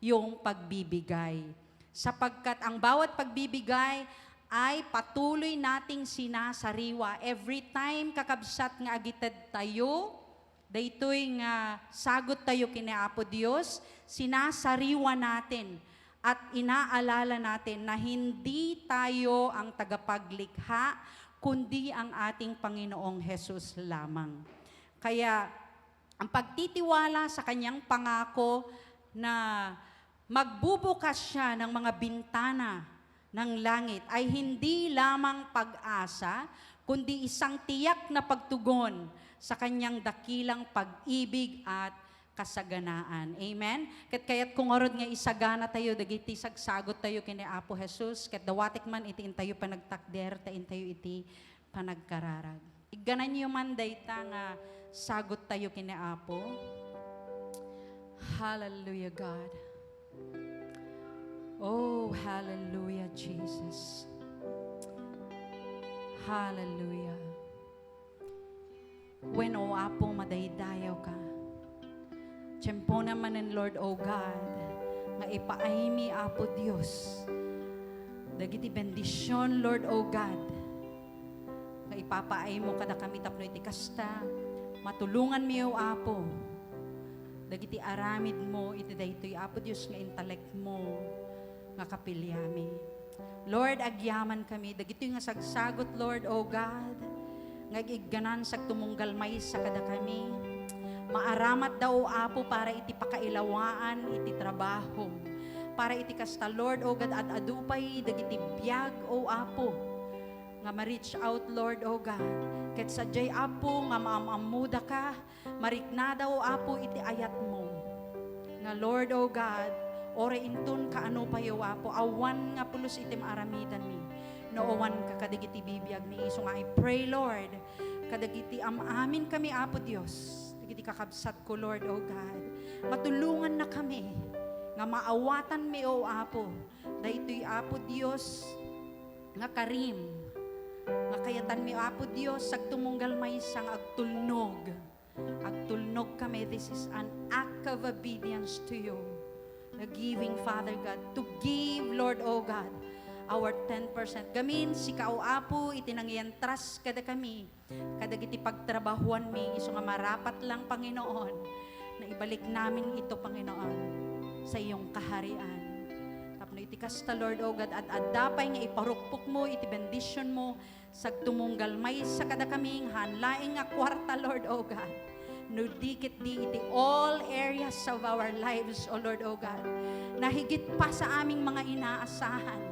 yung pagbibigay. Sapagkat ang bawat pagbibigay ay patuloy nating sinasariwa. Every time kakabsat nga agited tayo, daytoy nga sagot tayo kini Apo Dios, sinasariwa natin at inaalala natin na hindi tayo ang tagapaglikha, kundi ang ating Panginoong Jesus lamang. Kaya ang pagtitiwala sa kanyang pangako na magbubukas siya ng mga bintana ng langit ay hindi lamang pag-asa, kundi isang tiyak na pagtugon sa kanyang dakilang pag-ibig at kasaganaan. Amen? Kaya't kung orod nga isagana tayo, dagiti sagsagot tayo kini Apo Jesus, ket dawatik man iti intayo panagtakder, ta intayo iti panagkararag. Iganan niyo man dayta nga sagot tayo kini Apo. Hallelujah, God. Oh, hallelujah, Jesus. Hallelujah. When o Apo madaydayaw ka, tiyempo naman ng Lord, O God, nga ipaaymi, Apo Diyos. Dagiti bendisyon, Lord, O God, nga ipapaay mo kada kami tapno iti kasta, matulungan mi, O Apo. Dagiti aramid mo, iti daytoy, Apo Diyos, nga intelect mo, nga kapilyami. Lord, agyaman kami, dagito nga sagsagot, Lord, O God, nga igganan sa tumunggal may sa kada kami, maaramat daw, Apo, para iti pakailawaan, iti trabaho. Para iti kasta, Lord, O God, at adupay, dagiti biyag, O Apo. Nga ma-reach out, Lord, O God. Ket sadyay, Apo, nga maamamuda ka, mariknada, O Apo, iti ayat mo. Nga, Lord, O God, ore intun kaano payo, Apo, awan nga pulos iti maaramidan mi. Noowan ka kadigiti bibiyag mi. So nga, I pray, Lord, kadagiti amin kami, Apo Diyos, iti kakabsat ko, Lord, O God. Matulungan na kami, nga maawatan mi, O Apo. Daytoy, Apo Diyos, nga karim, nga kayatan mi, Apo Diyos, sagtumunggal may isang agtulnog. Agtulnog kami, this is an act of obedience to you. The giving, Father God, to give, Lord, O God, our 10%. Gamin, sika, O Apo, itinangyantras kada kami, kadagiti pagtrabahuan mi, iso nga marapat lang, Panginoon, na ibalik namin ito, Panginoon, sa iyong kaharian. Tapno iti kasta, Lord, O God, at adapay nga iparukpok mo, iti bendisyon mo, sagtumunggal may sa kada kaming hanlaing nga kwarta, Lord, O God. No dikit di iti all areas of our lives, O Lord, O God, na higit pa sa aming mga inaasahan.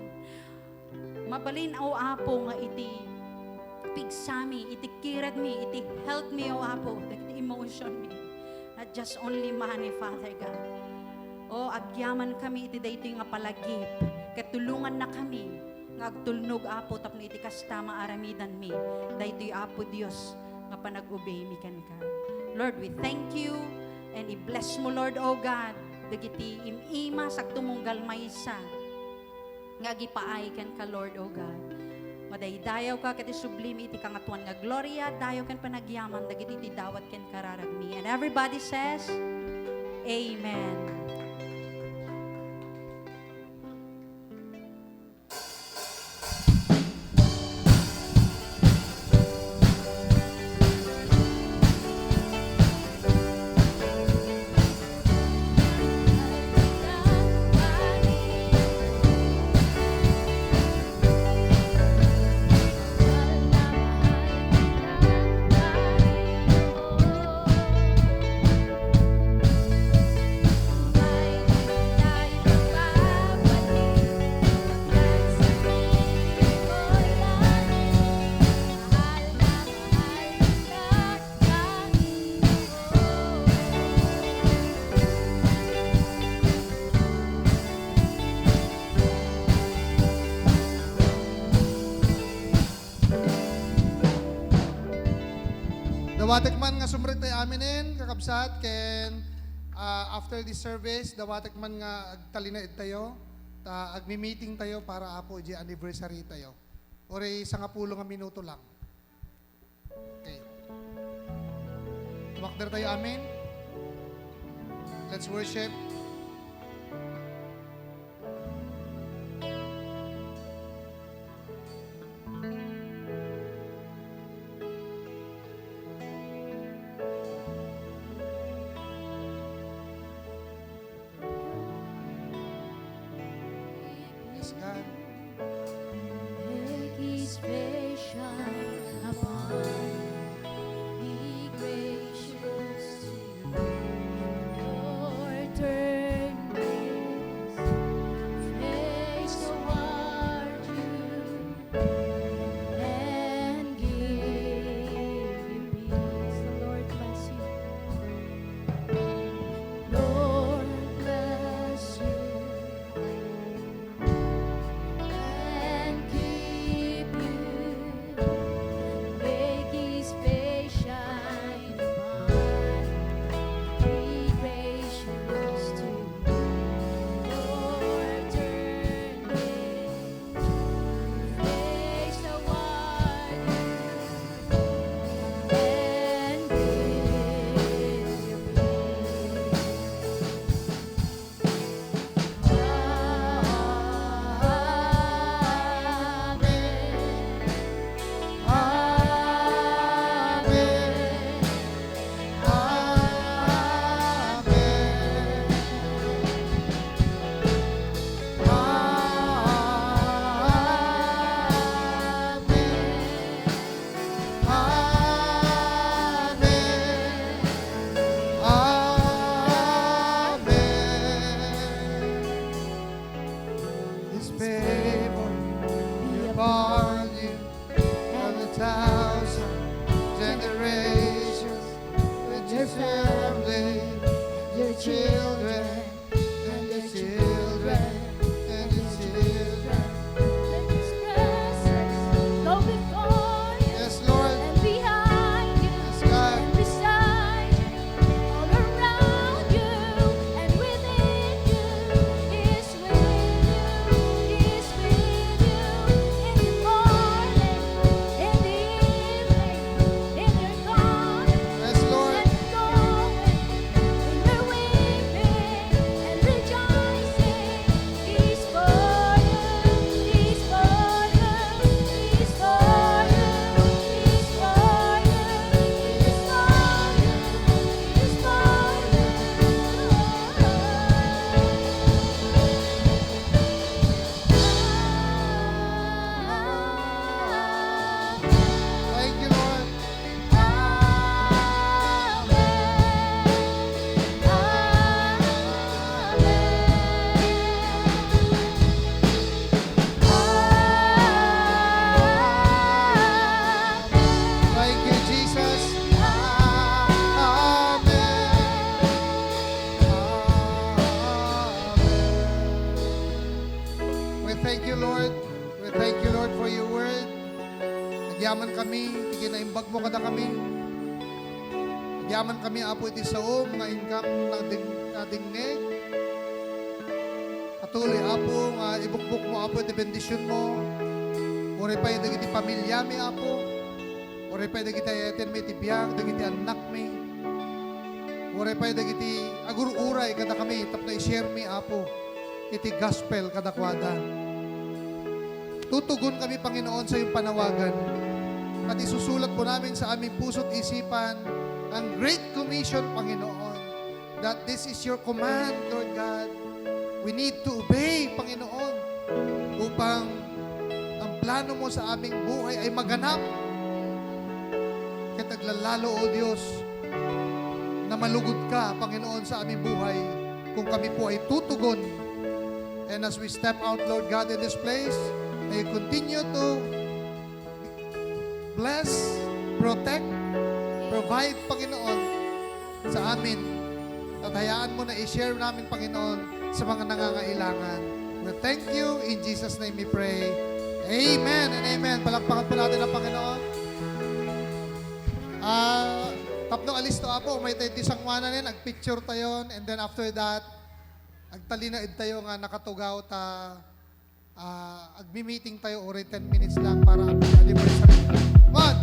Mabalin, O Apo, nga iti pigsami, iti kirad mi, iti health mi, O Apo, iti emotion mi. Not just only money, Father God. O, agyaman kami, iti daytoy nga palagip. Katulungan na kami, nga agtulnog, Apo, tapno iti kasta maaramidan mi. Daytoy, Apo Dios, nga panag-obey mi kan ka. Lord, we thank you, and i-bless mo, Lord, O God, dagiti imima sagtumunggal maysa, nga gipaay ken ka, Lord, O God. Madaydayaw ka ket sublime iti kangatuan nga gloria, dayaw ken panagyaman dagiti iti dawat ken kararagmi. And everybody says, Amen. Dawatek man nga sumrit tayo aminin, kakabsat, ken after this service, dawatek man nga agtalinaid tayo, agmi-meeting tayo para apo di anniversary tayo. Ori sa nga pulo nga minuto lang. Okay. Tumakder tayo, amin. Let's worship. Yes, God. Make His face shine upon me, gracious to you. Lord, turn His face toward you and give you peace. The Lord bless you. Lord, bless you. And keep you, make His face shine upon, be gracious to you. Lord, turn His face toward you and give you His favor be upon you and 1,000 generations with your family, your children, and your children, and your children. Let His presence go before you Yes, Lord. and behind you Yes, God. and beside you, all around you and within you. He's with you, He's with you in the morning, in the evening, in your coming Yes, Lord. and going, in your weeping and rejoicing. He's for you, He's for you, He's for you, He's for you, He's for you, He's for you. Thank you, Lord. Thank you, Jesus. Amen. Amen. We thank you, Lord. We thank you, Lord, for your word. Nagyaman kami, iginaimbag mo kada kami. Nagyaman kami, apo iti saom, nga ingkam na dingnig. Patuloy, apo, nga ibukbuk mo, apo, iti bendisyon mo. Uri pa yung iti pamilya mi, apo. Uri pa yung iti eten mi, iti biyag, iti anak mi. Uri pa yung iti agur-uray kada kami, tapno i-share mi, apo. Iti gospel kada kwada. Tutugon kami, Panginoon, sa iyong panawagan. At isusulat po namin sa aming puso't isipan ang Great Commission, Panginoon. That this is your command, Lord God. We need to obey, Panginoon, upang ang plano mo sa aming buhay ay maganap. Kaya taglalalo, O Diyos, na malugod ka, Panginoon, sa aming buhay kung kami po ay tutugon. And as we step out, Lord God, in this place, may you continue to bless, protect, provide, Panginoon, sa amin. At hayaan mo na i-share namin, Panginoon, sa mga nangangailangan. We thank you. In Jesus' name we pray. Amen and amen. Palakpakan po natin ang Panginoon. Tapno alis to apo, may tayo tisang wanan agpicture tayo, and then after that, agtalinaid tayo nga nakatugaw ta, agmi-meeting tayo ori 10 minutes lang para anniversary. Come on!